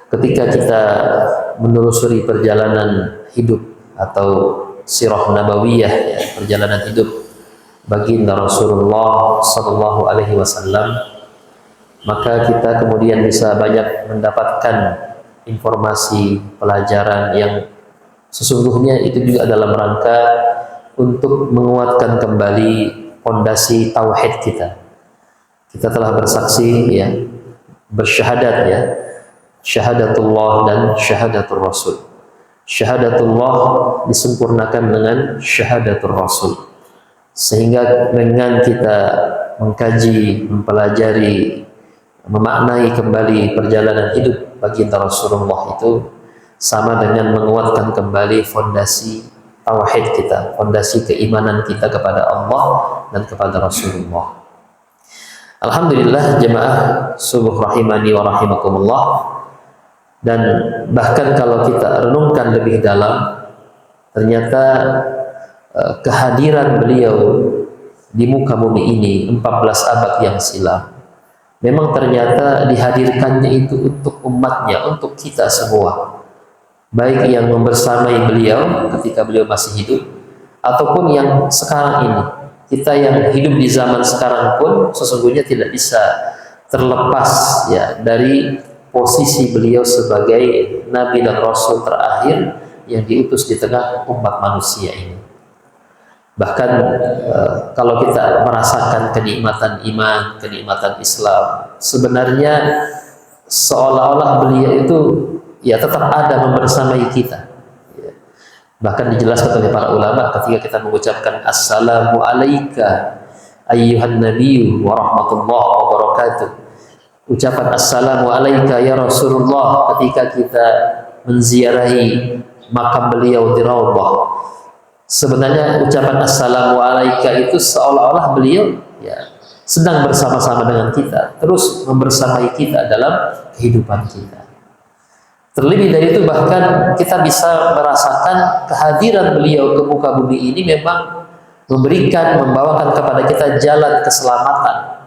ketika kita menelusuri perjalanan hidup atau sirah nabawiyah, ya, perjalanan hidup baginda Rasulullah Sallallahu Alaihi Wasallam, maka kita kemudian bisa banyak mendapatkan informasi pelajaran yang sesungguhnya itu juga dalam rangka untuk menguatkan kembali fondasi tauhid kita. Kita telah bersaksi, ya, bersyahadat, ya, syahadatullah dan syahadatul Rasul. Syahadatullah disempurnakan dengan syahadatul Rasul. Sehingga dengan kita mengkaji, mempelajari, memaknai kembali perjalanan hidup baginda Rasulullah itu sama dengan menguatkan kembali fondasi tauhid kita, fondasi keimanan kita kepada Allah dan kepada Rasulullah. Alhamdulillah jemaah subuh rahimani wa rahimakumullah. Dan bahkan kalau kita renungkan lebih dalam, ternyata kehadiran beliau di muka bumi ini 14 abad yang silam memang ternyata dihadirkannya itu untuk umatnya, untuk kita semua, baik yang membersamai beliau ketika beliau masih hidup ataupun yang sekarang ini. Kita yang hidup di zaman sekarang pun sesungguhnya tidak bisa terlepas, ya, dari posisi beliau sebagai Nabi dan Rasul terakhir yang diutus di tengah umat manusia ini. Bahkan kalau kita merasakan kenikmatan iman, kenikmatan Islam, sebenarnya seolah-olah beliau itu, ya, tetap ada membersamai kita. Bahkan dijelaskan oleh para ulama ketika kita mengucapkan assalamu alayka ayyuhan nabiyyu wa rahmatullahi wa barakatuh. Ucapan assalamu alayka ya Rasulullah ketika kita menziarahi makam beliau di Raudhah. Sebenarnya ucapan assalamu alayka itu seolah-olah beliau, ya, sedang bersama-sama dengan kita, terus membersamai kita dalam kehidupan kita. Terlebih dari itu, bahkan kita bisa merasakan kehadiran beliau ke muka bumi ini memang memberikan, membawakan kepada kita jalan keselamatan.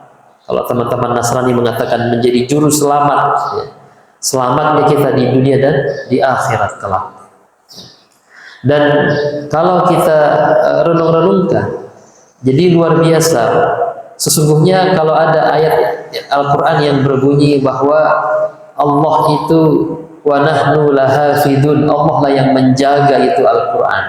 Kalau teman-teman Nasrani mengatakan menjadi juru selamat, ya, selamatnya kita di dunia dan di akhirat kelak. Dan kalau kita renung-renungkan, jadi luar biasa. Sesungguhnya kalau ada ayat Al-Quran yang berbunyi bahwa Allah itu wa nahnu lahafidun, Allah lah yang menjaga itu Al-Quran,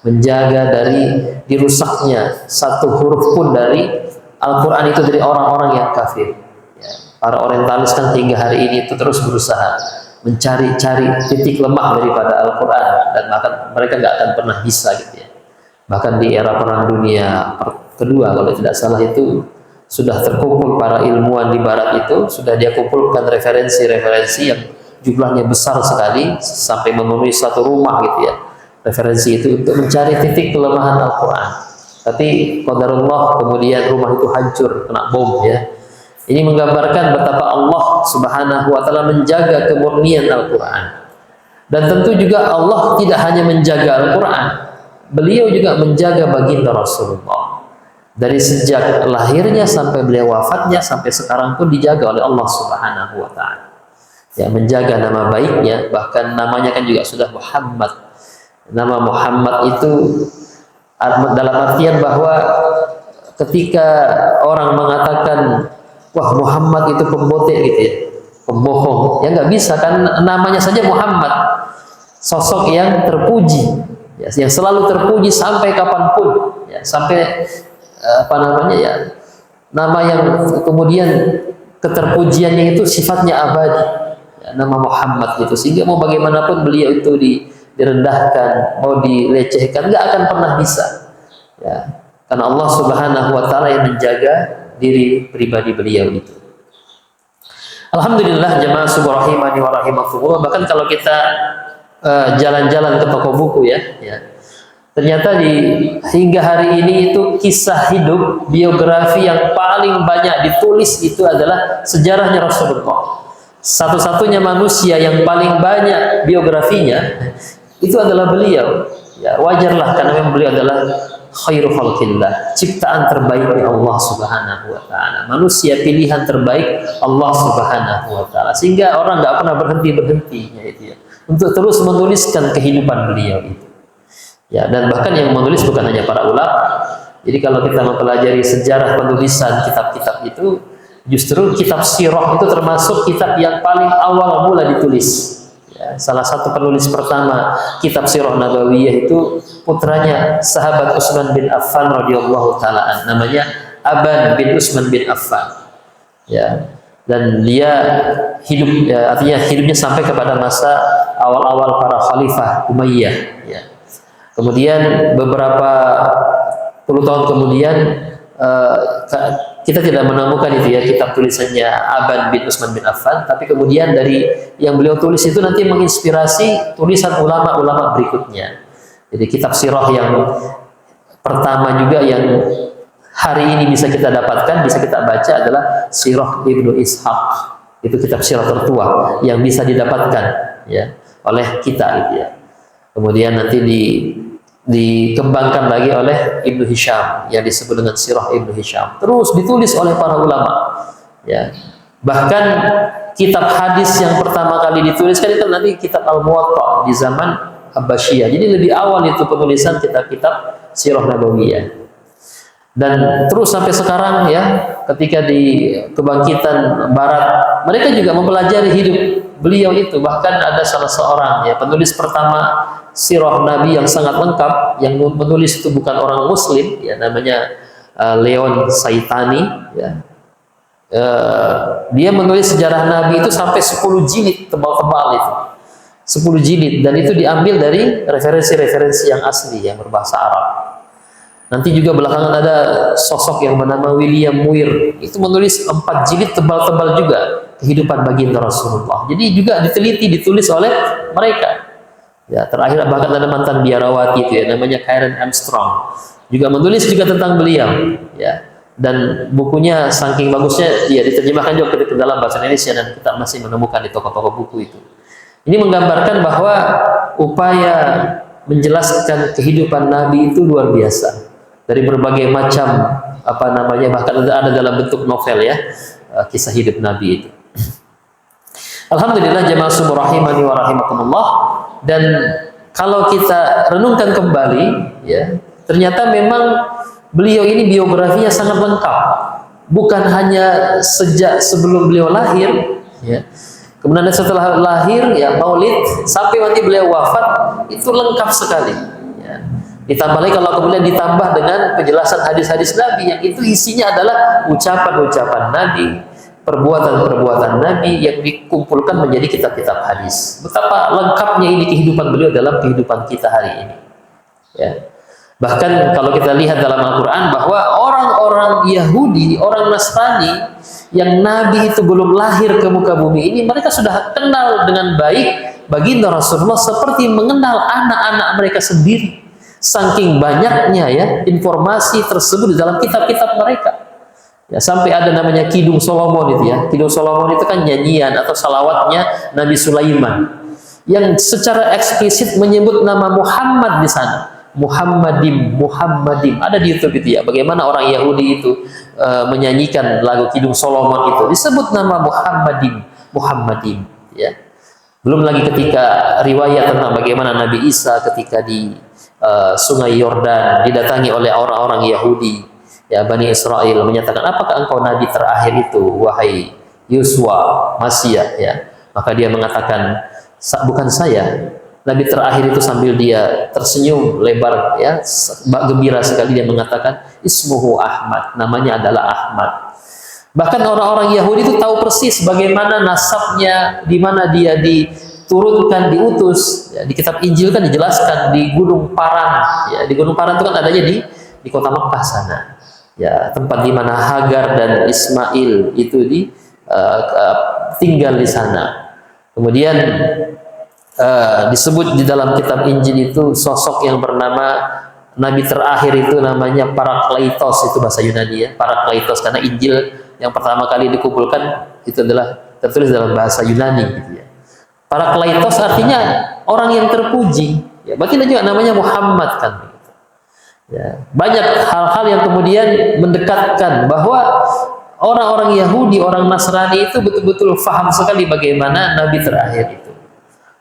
menjaga dari dirusaknya satu huruf pun dari Al-Quran itu dari orang-orang yang kafir, ya. Para orientalis kan hingga hari ini itu terus berusaha mencari-cari titik lemah daripada Al-Quran, dan bahkan mereka nggak akan pernah bisa, gitu, ya. Bahkan di era Perang Dunia Kedua kalau tidak salah itu sudah terkumpul para ilmuwan di Barat, itu sudah dia kumpulkan referensi-referensi yang jumlahnya besar sekali sampai memenuhi satu rumah, gitu, ya, referensi itu untuk mencari titik kelemahan Al-Quran. Tapi qadarullah kemudian rumah itu hancur kena bom, ya. Ini menggambarkan betapa Allah Subhanahu wa taala menjaga kemurnian Al-Quran. Dan tentu juga Allah tidak hanya menjaga Al-Quran, beliau juga menjaga baginda Rasulullah. Dari sejak lahirnya sampai beliau wafatnya sampai sekarang pun dijaga oleh Allah Subhanahu wa taala. Ya, menjaga nama baiknya, bahkan namanya kan juga sudah Muhammad. Nama Muhammad itu dalam artian bahwa ketika orang mengatakan wah Muhammad itu pembotek, gitu, ya, pembohong, ya nggak bisa, kan namanya saja Muhammad, sosok yang terpuji, ya, yang selalu terpuji sampai kapanpun, ya, sampai apa namanya, ya, nama yang kemudian keterpujiannya itu sifatnya abadi, ya, nama Muhammad itu, sehingga mau bagaimanapun beliau itu direndahkan, mau dilecehkan, nggak akan pernah bisa, ya, karena Allah Subhanahu wa taala yang menjaga diri pribadi beliau itu. Alhamdulillah jemaah subuh rahimani wa rahimakumullah. Bahkan kalau kita jalan-jalan ke toko buku, ya, ternyata hingga hari ini itu kisah hidup, biografi yang paling banyak ditulis itu adalah sejarahnya Rasulullah. Satu-satunya manusia yang paling banyak biografinya itu adalah beliau. Ya, wajarlah karena memang beliau adalah khairu khalqillah, ciptaan terbaiknya Allah Subhanahu wa taala. Manusia pilihan terbaik Allah Subhanahu wa taala. Sehingga orang nggak pernah berhenti-berhentinya itu ya, untuk terus menuliskan kehidupan beliau itu. Ya, dan bahkan yang menulis bukan hanya para ulama. Jadi kalau kita mempelajari sejarah penulisan kitab-kitab itu, justru kitab sirah itu termasuk kitab yang paling awal mula ditulis. Ya, salah satu penulis pertama kitab Sirah Nabawiyah itu putranya sahabat Utsman bin Affan radhiyallahu taala, namanya Aban bin Utsman bin Affan. Ya, dan dia hidup, ya, artinya hidupnya sampai kepada masa awal-awal para khalifah Umayyah. Ya. Kemudian beberapa puluh tahun kemudian kita tidak menemukan itu ya kitab tulisannya Aban bin Utsman bin Affan, tapi kemudian dari yang beliau tulis itu nanti menginspirasi tulisan ulama-ulama berikutnya. Jadi kitab sirah yang pertama juga yang hari ini bisa kita dapatkan, bisa kita baca adalah Sirah Ibnu Ishaq. Itu kitab sirah tertua yang bisa didapatkan ya oleh kita gitu ya. Kemudian nanti dikembangkan lagi oleh Ibnu Hisham yang disebut dengan Sirah Ibnu Hisham, terus ditulis oleh para ulama ya. Bahkan kitab hadis yang pertama kali dituliskan itu nanti kitab Al-Muwatta di zaman Abbasiyah. Jadi lebih awal itu penulisan kitab-kitab Sirah Nabawiyah. Dan terus sampai sekarang ya, ketika di kebangkitan barat mereka juga mempelajari hidup beliau itu. Bahkan ada salah seorang ya penulis pertama Sirah Nabi yang sangat lengkap, yang menulis itu bukan orang Muslim, ya namanya Leon Saitani. Ya. Dia menulis sejarah Nabi itu sampai 10 jilid tebal-tebal itu, 10 jilid, dan itu diambil dari referensi-referensi yang asli yang berbahasa Arab. Nanti juga belakangan ada sosok yang bernama William Muir, itu menulis 4 jilid tebal-tebal juga kehidupan baginda Rasulullah. Jadi juga diteliti, ditulis oleh mereka. Ya, terakhir bahkan ada mantan biarawati itu ya, namanya Karen Armstrong, juga menulis juga tentang beliau. Ya, dan bukunya saking bagusnya, ya diterjemahkan juga ke dalam bahasa Indonesia dan kita masih menemukan di toko-toko buku itu. Ini menggambarkan bahwa upaya menjelaskan kehidupan Nabi itu luar biasa dari berbagai macam bahkan ada dalam bentuk novel ya, kisah hidup Nabi itu. Alhamdulillah jemaah subuh rahimani wa rahimakumullah. Dan kalau kita renungkan kembali ya, ternyata memang beliau ini biografinya sangat lengkap, bukan hanya sejak sebelum beliau lahir ya, kemudian setelah lahir ya maulid sampai nanti beliau wafat, itu lengkap sekali ya. Ditambah lagi kalau kemudian ditambah dengan penjelasan hadis-hadis Nabi yang itu isinya adalah ucapan-ucapan Nabi, perbuatan-perbuatan Nabi yang dikumpulkan menjadi kitab-kitab hadis. Betapa lengkapnya ini kehidupan beliau dalam kehidupan kita hari ini. Ya. Bahkan kalau kita lihat dalam Al-Quran bahwa orang-orang Yahudi, orang Nasrani yang Nabi itu belum lahir ke muka bumi ini, mereka sudah kenal dengan baik baginda Rasulullah seperti mengenal anak-anak mereka sendiri. Saking banyaknya ya informasi tersebut di dalam kitab-kitab mereka. Ya, sampai ada namanya Kidung Solomon itu ya. Kidung Solomon itu kan nyanyian atau salawatnya Nabi Sulaiman yang secara eksplisit menyebut nama Muhammad di sana. Muhammadim ada di YouTube itu ya. Bagaimana orang Yahudi itu menyanyikan lagu Kidung Solomon itu disebut nama Muhammadim ya. Belum lagi ketika riwayat tentang bagaimana Nabi Isa ketika di Sungai Yordan didatangi oleh orang-orang Yahudi. Ya, Bani Israel menyatakan, apakah engkau nabi terakhir itu, wahai Yosua, Masya? Ya, maka dia mengatakan, bukan saya. Nabi terakhir itu sambil dia tersenyum lebar, ya, gembira sekali dia mengatakan, Ismuhu Ahmad, namanya adalah Ahmad. Bahkan orang-orang Yahudi itu tahu persis bagaimana nasabnya, di mana dia diturunkan, diutus. Ya, di kitab Injil kan dijelaskan di Gunung Paran. Ya, di Gunung Paran itu kan adanya di kota Makkah sana. Ya, tempat di mana Hagar dan Ismail itu tinggal di sana. Kemudian disebut di dalam kitab Injil itu sosok yang bernama Nabi terakhir itu namanya Parakletos, itu bahasa Yunani ya, Parakletos, karena Injil yang pertama kali dikumpulkan itu adalah tertulis dalam bahasa Yunani gitu ya. Parakletos artinya orang yang terpuji. Ya, baginda juga namanya Muhammad kan. Ya, banyak hal-hal yang kemudian mendekatkan bahwa orang-orang Yahudi, orang Nasrani itu betul-betul faham sekali bagaimana Nabi terakhir itu.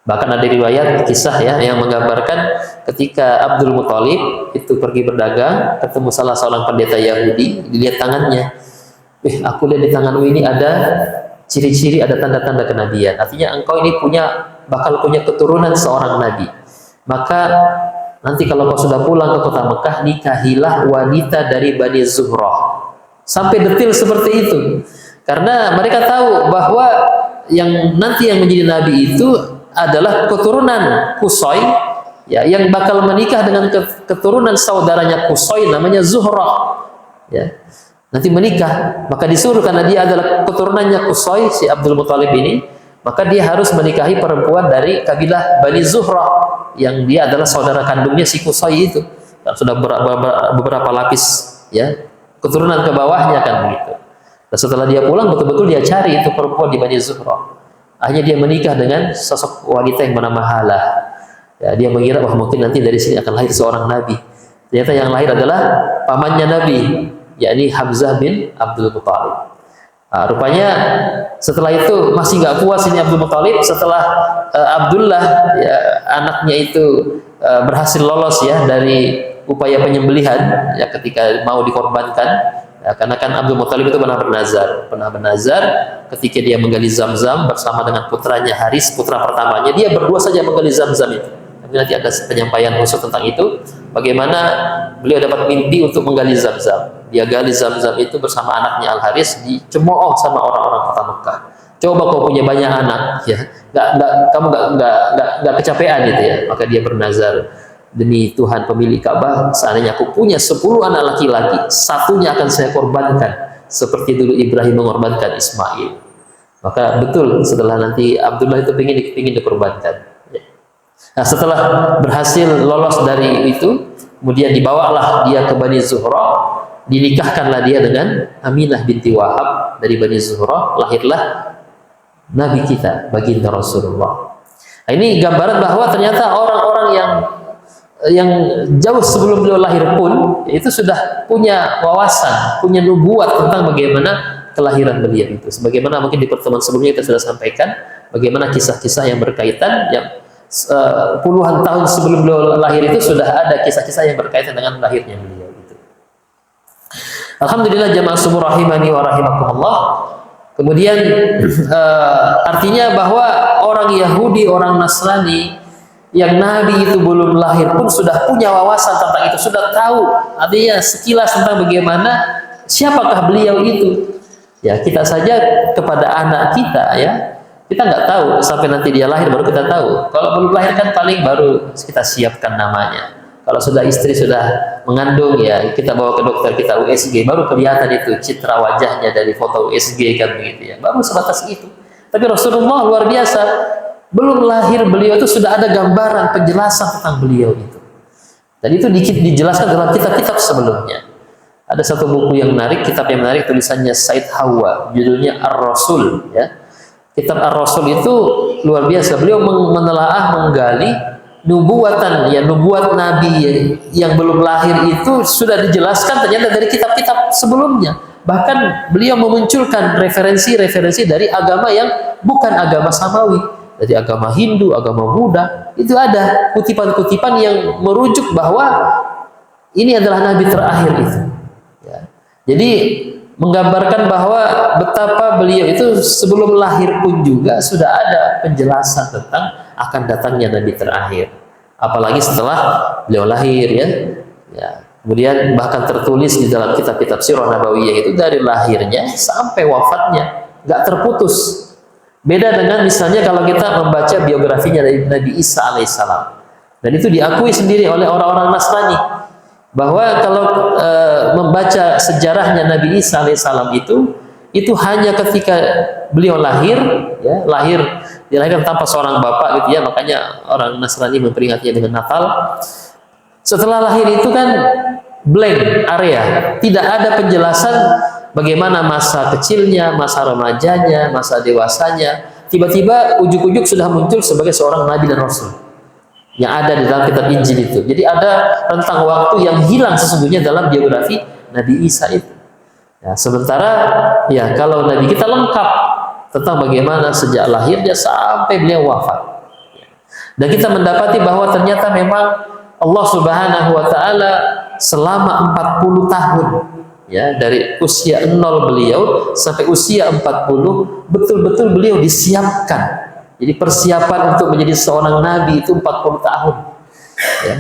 Bahkan ada riwayat kisah ya yang menggambarkan ketika Abdul Muthalib itu pergi berdagang, ketemu salah seorang pendeta Yahudi, dilihat tangannya. Aku lihat di tanganmu ini ada ciri-ciri, ada tanda-tanda kenabian. Artinya engkau ini bakal punya keturunan seorang nabi. Maka nanti kalau kau sudah pulang ke kota Mekah, nikahilah wanita dari Bani Zuhrah. Sampai detil seperti itu. Karena mereka tahu bahwa yang nanti yang menjadi nabi itu adalah keturunan Qusay, ya, yang bakal menikah dengan keturunan saudaranya Qusay namanya Zuhrah. Ya. Nanti menikah, maka disuruh karena dia adalah keturunannya Qusay, si Abdul Muthalib ini, maka dia harus menikahi perempuan dari kabilah Bani Zuhrah yang dia adalah saudara kandungnya si Qusay itu. Sudah beberapa lapis ya keturunan ke bawahnya kan begitu. Dan setelah dia pulang betul-betul dia cari itu perempuan di Bani Zuhrah. Akhirnya dia menikah dengan sosok wanita yang bernama Halah. Ya, dia mengira bahwa mungkin nanti dari sini akan lahir seorang nabi. Ternyata yang lahir adalah pamannya Nabi, yakni Hamzah bin Abdul Muthalib. Nah, rupanya setelah itu masih nggak puas ini Abdul Muthalib setelah Abdullah ya, anaknya itu berhasil lolos ya dari upaya penyembelihan ya ketika mau dikorbankan. Ya, karena kan Abdul Muthalib itu pernah bernazar ketika dia menggali Zam-Zam bersama dengan putranya Haris, putra pertamanya, dia berdua saja menggali Zam-Zam itu. Tapi nanti ada penyampaian khusus tentang itu, bagaimana beliau dapat mimpi untuk menggali Zam-Zam. Dia gali Zam-Zam itu bersama anaknya Al-Haris, dicemooh sama orang-orang kota Mekah. Coba kau punya banyak anak, ya, kamu nggak kecapean gitu ya. Maka dia bernazar, demi Tuhan pemilik Ka'bah, seandainya aku punya 10 anak laki-laki, satunya akan saya korbankan seperti dulu Ibrahim mengorbankan Ismail. Maka betul setelah nanti Abdullah itu ingin dikorbankan. Nah, setelah berhasil lolos dari itu, kemudian dibawalah dia ke Bani Zuhrah, dinikahkanlah dia dengan Aminah binti Wahab dari Bani Zuhrah, lahirlah Nabi kita, baginda Rasulullah. Nah, ini gambaran bahwa ternyata orang-orang yang jauh sebelum beliau lahir pun itu sudah punya wawasan, punya nubuat tentang bagaimana kelahiran beliau itu. Sebagaimana mungkin di pertemuan sebelumnya kita sudah sampaikan bagaimana kisah-kisah yang berkaitan yang puluhan tahun sebelum beliau lahir itu sudah ada kisah-kisah yang berkaitan dengan lahirnya beliau itu. Alhamdulillah jamaah subuh rahimani wa rahimakumullah. Kemudian artinya bahwa orang Yahudi, orang Nasrani yang Nabi itu belum lahir pun sudah punya wawasan tentang itu, sudah tahu artinya sekilas tentang bagaimana siapakah beliau itu. Ya, kita saja kepada anak kita ya, kita nggak tahu sampai nanti dia lahir baru kita tahu. Kalau belum lahir kan paling baru kita siapkan namanya. Kalau sudah istri sudah mengandung ya kita bawa ke dokter, kita USG, baru kelihatan itu citra wajahnya dari foto USG kan begitu ya. Baru sebatas itu. Tapi Rasulullah luar biasa. Belum lahir beliau itu sudah ada gambaran penjelasan tentang beliau itu. Dan itu dijelaskan dalam kitab-kitab sebelumnya. Ada satu buku yang menarik, kitab yang menarik, tulisannya Said Hawa, judulnya Ar-Rasul ya. Kitab Ar-Rasul itu luar biasa. Beliau menelaah, menggali nubuatan ya, nubuat nabi yang belum lahir itu sudah dijelaskan ternyata dari kitab-kitab sebelumnya. Bahkan beliau memunculkan referensi-referensi dari agama yang bukan agama samawi, dari agama Hindu, agama Buddha. Itu ada kutipan-kutipan yang merujuk bahwa ini adalah nabi terakhir itu ya. Jadi menggambarkan bahwa betapa beliau itu sebelum lahir pun juga sudah ada penjelasan tentang akan datangnya nabi terakhir. Apalagi setelah beliau lahir ya. Kemudian bahkan tertulis di dalam kitab-kitab Sirah Nabawiyah itu dari lahirnya sampai wafatnya nggak terputus. Beda dengan misalnya kalau kita membaca biografinya dari Nabi Isa alaihissalam, dan itu diakui sendiri oleh orang-orang Nasrani bahwa kalau membaca sejarahnya Nabi Isa alaihissalam itu hanya ketika beliau lahir ya, dilahirkan tanpa seorang bapak gitu ya, makanya orang Nasrani memperingatinya dengan Natal. Setelah lahir itu kan blank area, tidak ada penjelasan bagaimana masa kecilnya, masa remajanya, masa dewasanya. Tiba-tiba ujuk-ujuk sudah muncul sebagai seorang nabi dan rasul. yang ada di dalam kitab Injil itu. Jadi ada rentang waktu yang hilang sesungguhnya dalam biografi Nabi Isa itu. Ya, sementara ya kalau Nabi kita lengkap tentang bagaimana sejak lahirnya sampai beliau wafat. Dan kita mendapati bahwa ternyata memang Allah Subhanahu wa taala selama 40 tahun ya, dari usia 0 beliau sampai usia 40 betul-betul beliau disiapkan. Jadi persiapan untuk menjadi seorang nabi itu 40 tahun. Ya.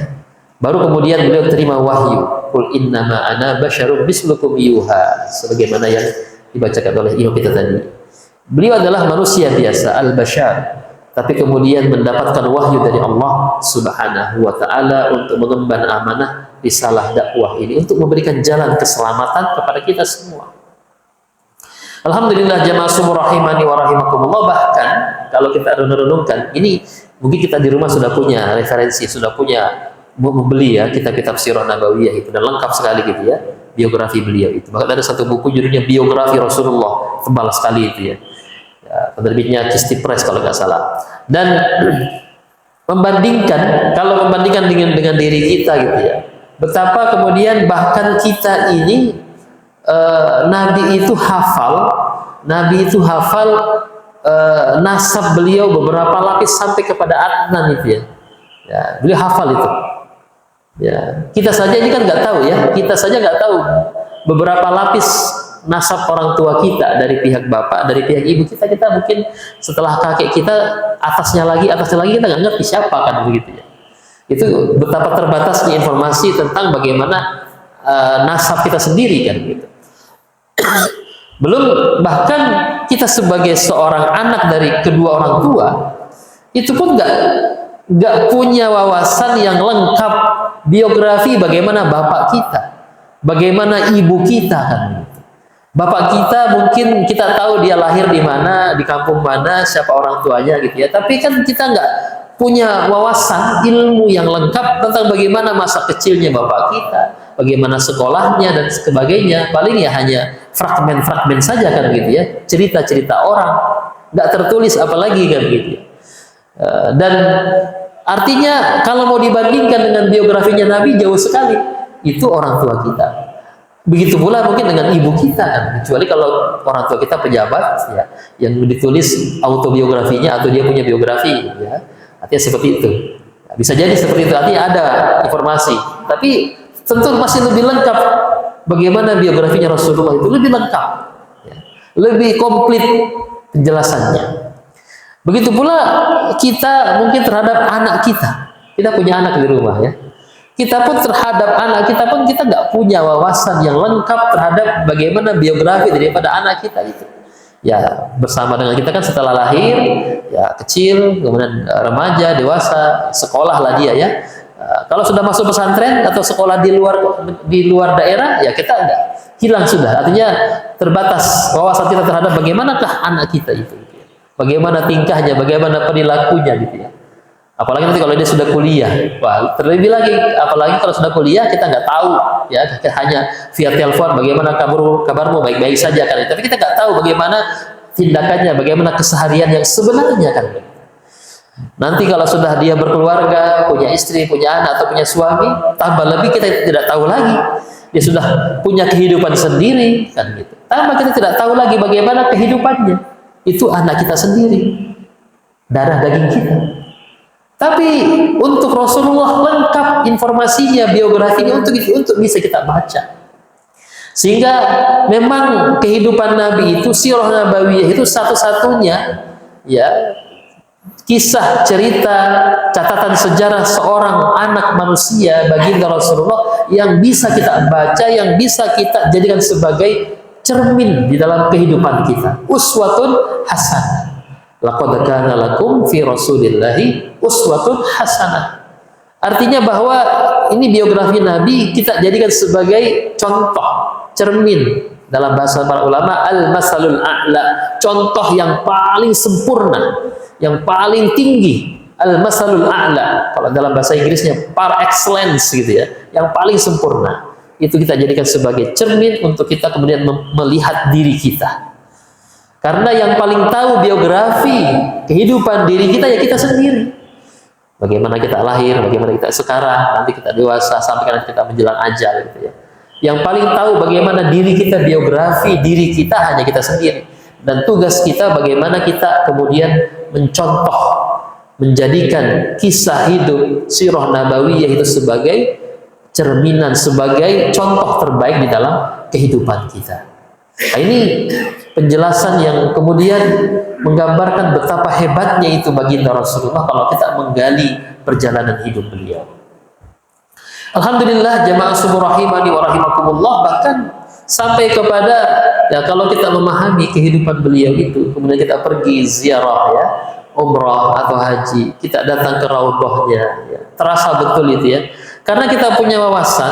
Baru kemudian beliau terima wahyu. Qul innama ana basyarum mislukum yuha, sebagaimana yang dibacakan oleh imam kita tadi. Beliau adalah manusia biasa, al-basyar. Tapi kemudian mendapatkan wahyu dari Allah Subhanahu wa taala untuk mengemban amanah risalah dakwah ini untuk memberikan jalan keselamatan kepada kita semua. Alhamdulillah jamaah sumur rahimani wa rahimakumullah, bahkan kalau kita renung-renungkan ini, mungkin kita di rumah sudah punya referensi, sudah punya membeli ya kitab-kitab sirah nabawiyah itu, dan lengkap sekali gitu ya biografi beliau itu. Bahkan ada satu buku judulnya Biografi Rasulullah, tebal sekali itu ya. Penerbitnya Kisti Press kalau nggak salah. Dan membandingkan, kalau membandingkan dengan diri kita gitu ya, betapa kemudian bahkan kita ini Nabi itu hafal nasab beliau beberapa lapis sampai kepada Adnan itu ya. Ya, beliau hafal itu. Ya, kita saja ini kan nggak tahu ya, kita saja nggak tahu beberapa lapis nasab orang tua kita, dari pihak bapak, dari pihak ibu kita mungkin setelah kakek kita atasnya lagi kita nggak ngerti siapa kan begitu ya. Itu betapa terbatasnya informasi tentang bagaimana nasab kita sendiri kan gitu. Belum bahkan kita sebagai seorang anak dari kedua orang tua itu pun nggak punya wawasan yang lengkap biografi bagaimana bapak kita, bagaimana ibu kita kan. Bapak kita mungkin kita tahu dia lahir di mana, di kampung mana, siapa orang tuanya gitu ya. Tapi kan kita nggak punya wawasan ilmu yang lengkap tentang bagaimana masa kecilnya bapak kita, bagaimana sekolahnya dan sebagainya. Paling ya hanya fragmen-fragmen saja kan gitu ya, cerita-cerita orang, nggak tertulis apalagi kan gitu ya. Dan artinya kalau mau dibandingkan dengan biografinya Nabi jauh sekali, itu orang tua kita. Begitu pula mungkin dengan ibu kita kan, kecuali kalau orang tua kita pejabat ya, yang ditulis autobiografinya atau dia punya biografi ya, artinya seperti itu. Bisa jadi seperti itu, artinya ada informasi, tapi tentu masih lebih lengkap bagaimana biografinya Rasulullah itu, lebih lengkap ya, lebih komplit penjelasannya. Begitu pula kita mungkin terhadap anak kita punya anak di rumah ya. Kita pun terhadap anak kita pun kita nggak punya wawasan yang lengkap terhadap bagaimana biografi daripada anak kita itu. Ya bersama dengan kita kan setelah lahir, ya kecil, kemudian remaja, dewasa, sekolah lah dia ya. Kalau sudah masuk pesantren atau sekolah di luar daerah, ya kita enggak, hilang sudah. Artinya terbatas wawasan kita terhadap bagaimanakah anak kita itu, bagaimana tingkahnya, bagaimana perilakunya gitu ya. Apalagi nanti kalau dia sudah kuliah, wah, terlebih lagi. Apalagi kalau sudah kuliah kita nggak tahu, ya hanya via telepon bagaimana kabarmu baik-baik saja kan. Tapi kita nggak tahu bagaimana tindakannya, bagaimana keseharian yang sebenarnya kan. Nanti kalau sudah dia berkeluarga, punya istri, punya anak atau punya suami, tambah lebih kita tidak tahu lagi. Dia sudah punya kehidupan sendiri kan gitu. Tambah kita tidak tahu lagi bagaimana kehidupannya. Itu anak kita sendiri, darah daging kita. Tapi untuk Rasulullah lengkap informasinya, biografinya untuk bisa kita baca. Sehingga memang kehidupan Nabi itu, sirah nabawiyah itu satu-satunya ya kisah, cerita, catatan sejarah seorang anak manusia baginda Rasulullah yang bisa kita baca, yang bisa kita jadikan sebagai cermin di dalam kehidupan kita. Uswatun hasanah. Laqad kana lakum fi Rasulillahi uswatun hasanah. Artinya bahwa ini biografi Nabi kita jadikan sebagai contoh, cermin, dalam bahasa para ulama al-masalul a'la, contoh yang paling sempurna, yang paling tinggi, al-masalul a'la. Kalau dalam bahasa Inggrisnya par excellence gitu ya, yang paling sempurna. Itu kita jadikan sebagai cermin untuk kita kemudian melihat diri kita. Karena yang paling tahu biografi kehidupan diri kita ya kita sendiri. Bagaimana kita lahir, bagaimana kita sekarang, nanti kita dewasa, sampai nanti kita menjelang ajal gitu ya. Yang paling tahu bagaimana diri kita, biografi diri kita hanya kita sendiri. Dan tugas kita bagaimana kita kemudian mencontoh, menjadikan kisah hidup sirah nabawiyah itu sebagai cerminan, sebagai contoh terbaik di dalam kehidupan kita. Nah, ini penjelasan yang kemudian menggambarkan betapa hebatnya itu baginda Rasulullah kalau kita menggali perjalanan hidup beliau. Alhamdulillah jamaah subuh rahimani wa rahimakumullah, bahkan sampai kepada ya kalau kita memahami kehidupan beliau itu, kemudian kita pergi ziarah ya, umrah atau haji, kita datang ke raudhahnya ya, terasa betul itu ya. Karena kita punya wawasan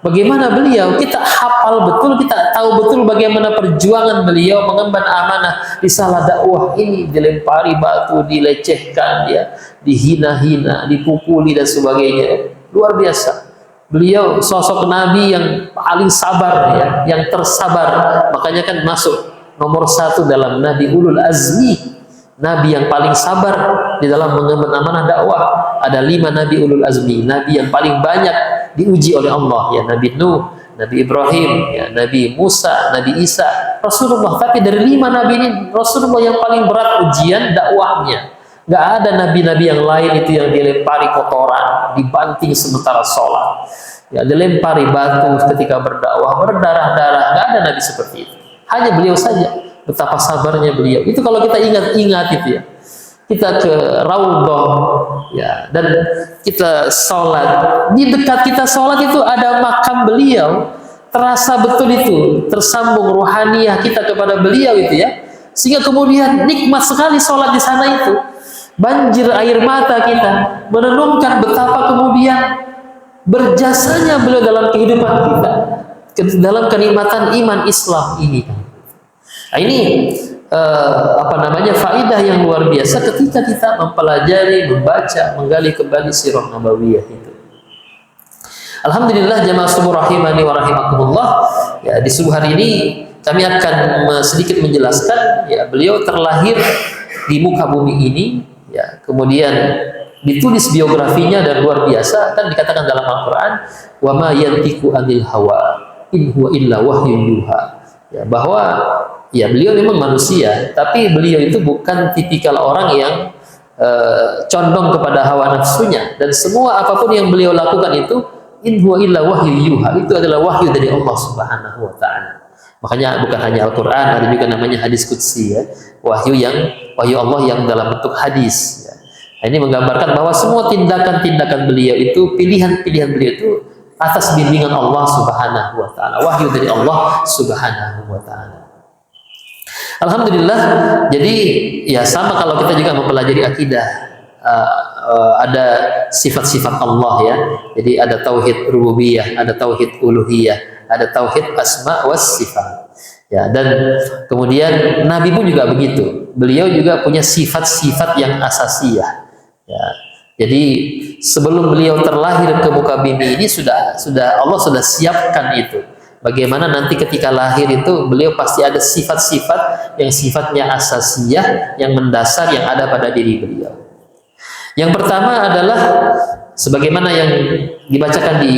bagaimana beliau, kita hafal betul, kita tahu betul bagaimana perjuangan beliau mengemban amanah risalah dakwah ini, dilempari batu, dilecehkan, ya, dihina-hina, dipukuli dan sebagainya. Luar biasa. Beliau sosok nabi yang paling sabar, ya, yang tersabar. Makanya kan masuk nomor 1 dalam nabi ulul azmi. Nabi yang paling sabar di dalam mengemban amanah dakwah. Ada 5 nabi ulul azmi, nabi yang paling banyak diuji oleh Allah, ya, Nabi Nuh, Nabi Ibrahim, ya, Nabi Musa, Nabi Isa, Rasulullah. Tapi dari 5 nabi ini Rasulullah yang paling berat ujian dakwahnya. Gak ada nabi-nabi yang lain itu yang dilempari kotoran, dibanting sementara sholat, ya, dilempari batu ketika berdakwah, berdarah-darah. Gak ada nabi seperti itu. Hanya beliau saja. Betapa sabarnya beliau. Itu kalau kita ingat-ingat itu ya. Kita ke raudhah ya, dan kita sholat. Di dekat kita sholat itu ada makam beliau. Terasa betul itu, tersambung ruhaniyah kita kepada beliau itu ya. Sehingga kemudian nikmat sekali sholat di sana itu. Banjir air mata kita menenungkan betapa kemudian berjasanya beliau dalam kehidupan kita, dalam kenikmatan iman Islam ini. Nah, ini faidah yang luar biasa ketika kita mempelajari, membaca, menggali kembali sirah nabawiyah itu. Alhamdulillah jamaah subuh rahimani wa rahimakumullah. Ya, di subuh hari ini kami akan sedikit menjelaskan, ya, beliau terlahir di muka bumi ini, ya, kemudian ditulis biografinya dan luar biasa, kan dikatakan dalam Al-Qur'an, wa ma yantiqu anil hawa in huwa illa wahyun yuha. Ya, bahwa ya beliau memang manusia, tapi beliau itu bukan tipikal orang yang condong kepada hawa nafsunya, dan semua apapun yang beliau lakukan itu in huwa illa wahyu yuha, itu adalah wahyu dari Allah Subhanahu wa taala. Makanya bukan hanya Al-Qur'an, ada juga namanya hadis qudsi, ya, wahyu Allah yang dalam bentuk hadis, ya. Nah, ini menggambarkan bahwa semua tindakan-tindakan beliau itu, pilihan-pilihan beliau itu atas bimbingan Allah Subhanahu wa taala, wahyu dari Allah Subhanahu wa taala. Alhamdulillah. Jadi ya sama kalau kita juga mempelajari akidah, ada sifat-sifat Allah, ya. Jadi ada tauhid rububiyah, ada tauhid uluhiyah, ada tauhid asma was sifat. Ya, dan kemudian Nabi pun juga begitu. Beliau juga punya sifat-sifat yang asasiyah. Ya. Jadi sebelum beliau terlahir ke muka bumi ini Allah sudah siapkan itu. Bagaimana nanti ketika lahir itu beliau pasti ada sifat-sifat yang sifatnya asasiyah, yang mendasar, yang ada pada diri beliau. Yang pertama adalah sebagaimana yang dibacakan di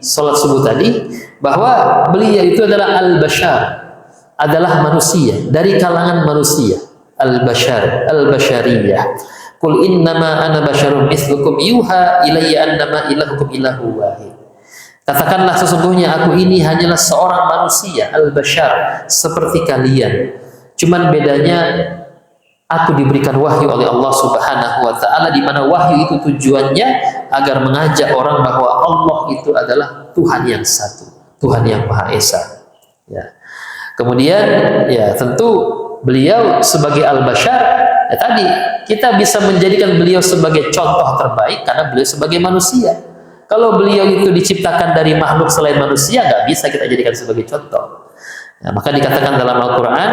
sholat subuh tadi, bahwa beliau itu adalah al-bashar, adalah manusia, dari kalangan manusia. Al-bashar, al-bashariyah. Qul innama ana basyarum mithlukum yuha ilayya annama ilahukum ilahu wahid. Katakanlah sesungguhnya aku ini hanyalah seorang manusia, al-bashar, seperti kalian. Cuman bedanya aku diberikan wahyu oleh Allah Subhanahu wa taala, di mana wahyu itu tujuannya agar mengajak orang bahwa Allah itu adalah Tuhan yang satu, Tuhan yang Maha Esa. Ya. Kemudian ya tentu beliau sebagai al-bashar, ya, tadi kita bisa menjadikan beliau sebagai contoh terbaik karena beliau sebagai manusia. Kalau beliau itu diciptakan dari makhluk selain manusia, nggak bisa kita jadikan sebagai contoh. Nah, maka dikatakan dalam Al-Quran,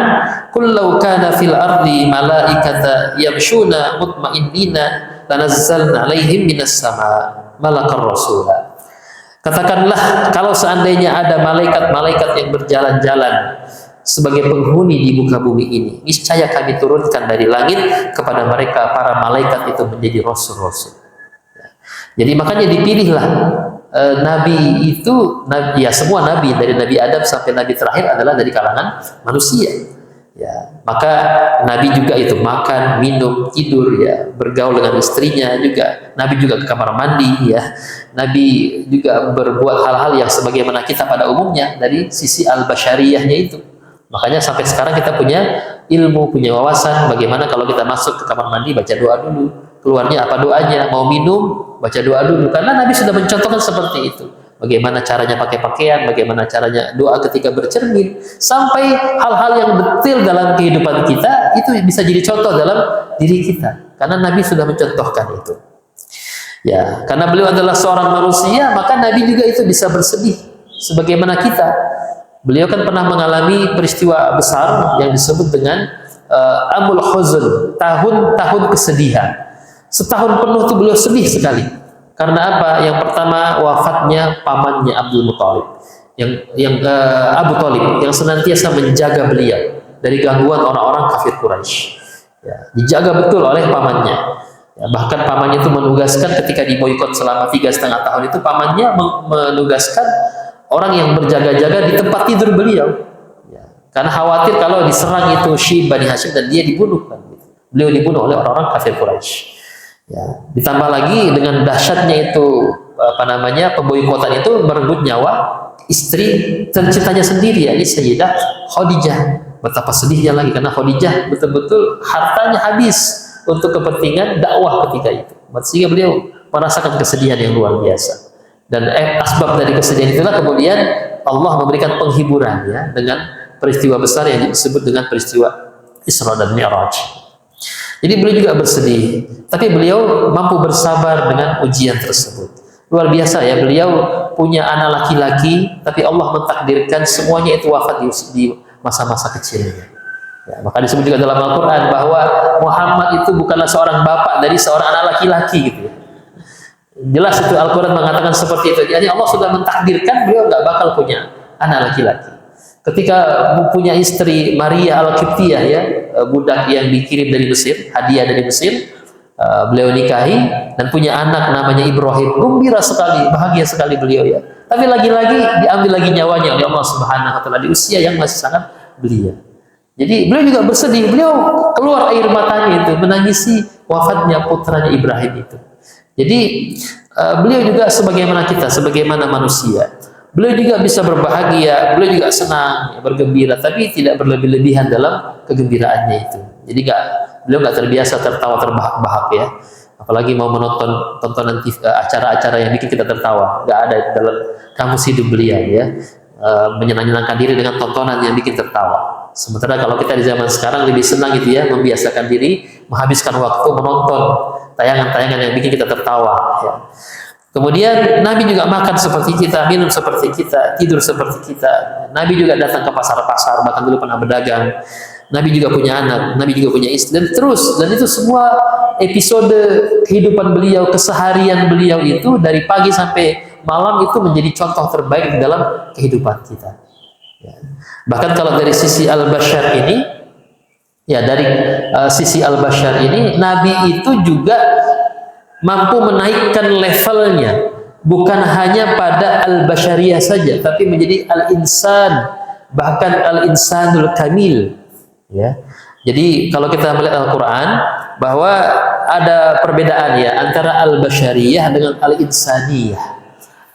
"Kullau kana fil ardi malaikata yamshuna mutmainnina lanazzalna alaihim minas sama malakar rasula." Katakanlah, kalau seandainya ada malaikat-malaikat yang berjalan-jalan sebagai penghuni di muka bumi ini, niscaya kami turunkan dari langit kepada mereka para malaikat itu menjadi rasul-rasul. Jadi makanya dipilihlah nabi itu, nabi, ya semua nabi dari Nabi Adam sampai nabi terakhir adalah dari kalangan manusia. Ya, maka Nabi juga itu makan, minum, tidur, ya, bergaul dengan istrinya juga. Nabi juga ke kamar mandi, ya. Nabi juga berbuat hal-hal yang sebagaimana kita pada umumnya dari sisi al-basyariyahnya itu. Makanya sampai sekarang kita punya ilmu, punya wawasan bagaimana kalau kita masuk ke kamar mandi baca doa dulu, keluarnya apa doanya, mau minum baca doa dulu, karena Nabi sudah mencontohkan seperti itu. Bagaimana caranya pakai pakaian, bagaimana caranya doa ketika bercermin, sampai hal-hal yang detail dalam kehidupan kita itu bisa jadi contoh dalam diri kita, karena Nabi sudah mencontohkan itu. Ya, karena beliau adalah seorang manusia, maka Nabi juga itu bisa bersedih sebagaimana kita. Beliau kan pernah mengalami peristiwa besar yang disebut dengan Amul Huzn, tahun kesedihan. Setahun penuh itu beliau sedih sekali. Karena apa? Yang pertama wafatnya pamannya Abdul Muthalib, Abu Thalib, yang senantiasa menjaga beliau dari gangguan orang-orang kafir Quraisy. Ya, dijaga betul oleh pamannya. Ya, bahkan pamannya itu menugaskan ketika diboikot selama 3,5 tahun itu, pamannya menugaskan orang yang berjaga-jaga di tempat tidur beliau. Ya, karena khawatir kalau diserang itu Syi'ib Bani Hashim dan dia dibunuh. Kan. Beliau dibunuh oleh orang-orang kafir Quraisy. Ya, ditambah lagi dengan dahsyatnya itu pemboikotan itu merenggut nyawa istri tercintanya sendiri, yakni Sayyidah Khadijah. Betapa sedihnya lagi karena Khadijah betul-betul hartanya habis untuk kepentingan dakwah ketika itu. Sehingga beliau merasakan kesedihan yang luar biasa. Dan asbab dari kesedihan itulah kemudian Allah memberikan penghiburan, ya, dengan peristiwa besar yang disebut dengan peristiwa Isra dan Mi'raj. Jadi beliau juga bersedih, tapi beliau mampu bersabar dengan ujian tersebut. Luar biasa, ya, beliau punya anak laki-laki, tapi Allah mentakdirkan semuanya itu wafat di masa-masa kecilnya. Ya, maka disebut juga dalam Al-Quran bahwa Muhammad itu bukanlah seorang bapak dari seorang anak laki-laki, gitu. Jelas itu Al-Quran mengatakan seperti itu. Jadi Allah sudah mentakdirkan beliau nggak bakal punya anak laki-laki. Ketika punya istri Maria Al-Qibtiyah, ya, budak yang dikirim dari Mesir, hadiah dari Mesir, beliau nikahi dan punya anak namanya Ibrahim. Gembira sekali, bahagia sekali beliau, ya. Tapi lagi-lagi diambil lagi nyawanya oleh Allah Subhanahu wa taala di usia yang masih sangat belia. Jadi beliau juga bersedih, beliau keluar air matanya itu menangisi wafatnya putranya Ibrahim itu. Jadi beliau juga sebagaimana kita, sebagaimana manusia. Beliau juga bisa berbahagia, beliau juga senang, ya, bergembira, tapi tidak berlebih-lebihan dalam kegembiraannya itu. Jadi beliau nggak terbiasa tertawa terbahak-bahak, ya. Apalagi mau menonton tontonan acara-acara yang bikin kita tertawa, nggak ada dalam kamus hidup beliau, ya. Menyenangkan diri dengan tontonan yang bikin tertawa. Sementara kalau kita di zaman sekarang lebih senang gitu, ya, membiasakan diri menghabiskan waktu menonton tayangan-tayangan yang bikin kita tertawa, ya. Kemudian Nabi juga makan seperti kita, minum seperti kita, tidur seperti kita. Nabi juga datang ke pasar-pasar, bahkan dulu pernah berdagang. Nabi juga punya anak, Nabi juga punya istri, dan terus. Dan itu semua episode kehidupan beliau, keseharian beliau itu dari pagi sampai malam itu menjadi contoh terbaik dalam kehidupan kita. Ya. Bahkan kalau dari sisi al-bashar ini, ya, dari sisi al-bashar ini, Nabi itu juga mampu menaikkan levelnya, bukan hanya pada al-bashariyah saja, tapi menjadi al-insan, bahkan al-insanul kamil, ya. Jadi kalau kita melihat Al-Quran bahwa ada perbedaan, ya, antara al-bashariyah dengan al-insaniyah.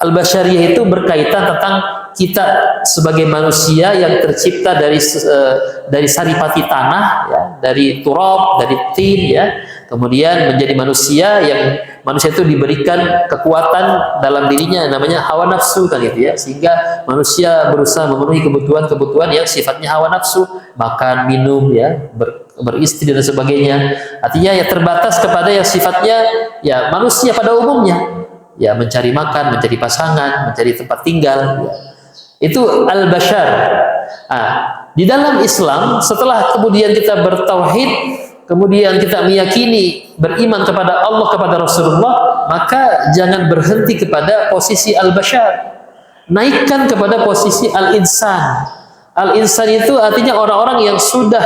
Al-bashariyah itu berkaitan tentang kita sebagai manusia yang tercipta dari saripati tanah, ya, dari turab, dari tin, ya. Kemudian menjadi manusia yang manusia itu diberikan kekuatan dalam dirinya namanya hawa nafsu, kan gitu, ya, sehingga manusia berusaha memenuhi kebutuhan-kebutuhan yang sifatnya hawa nafsu, makan, minum, ya, beristri dan sebagainya. Artinya ya terbatas kepada yang sifatnya, ya, manusia pada umumnya, ya, mencari makan, mencari pasangan, mencari tempat tinggal, ya. Itu al-bashar. Di dalam Islam setelah kemudian kita bertauhid, kemudian kita meyakini, beriman kepada Allah, kepada Rasulullah, maka jangan berhenti kepada posisi al-bashar. Naikkan kepada posisi al-insan. Al-insan itu artinya orang-orang yang sudah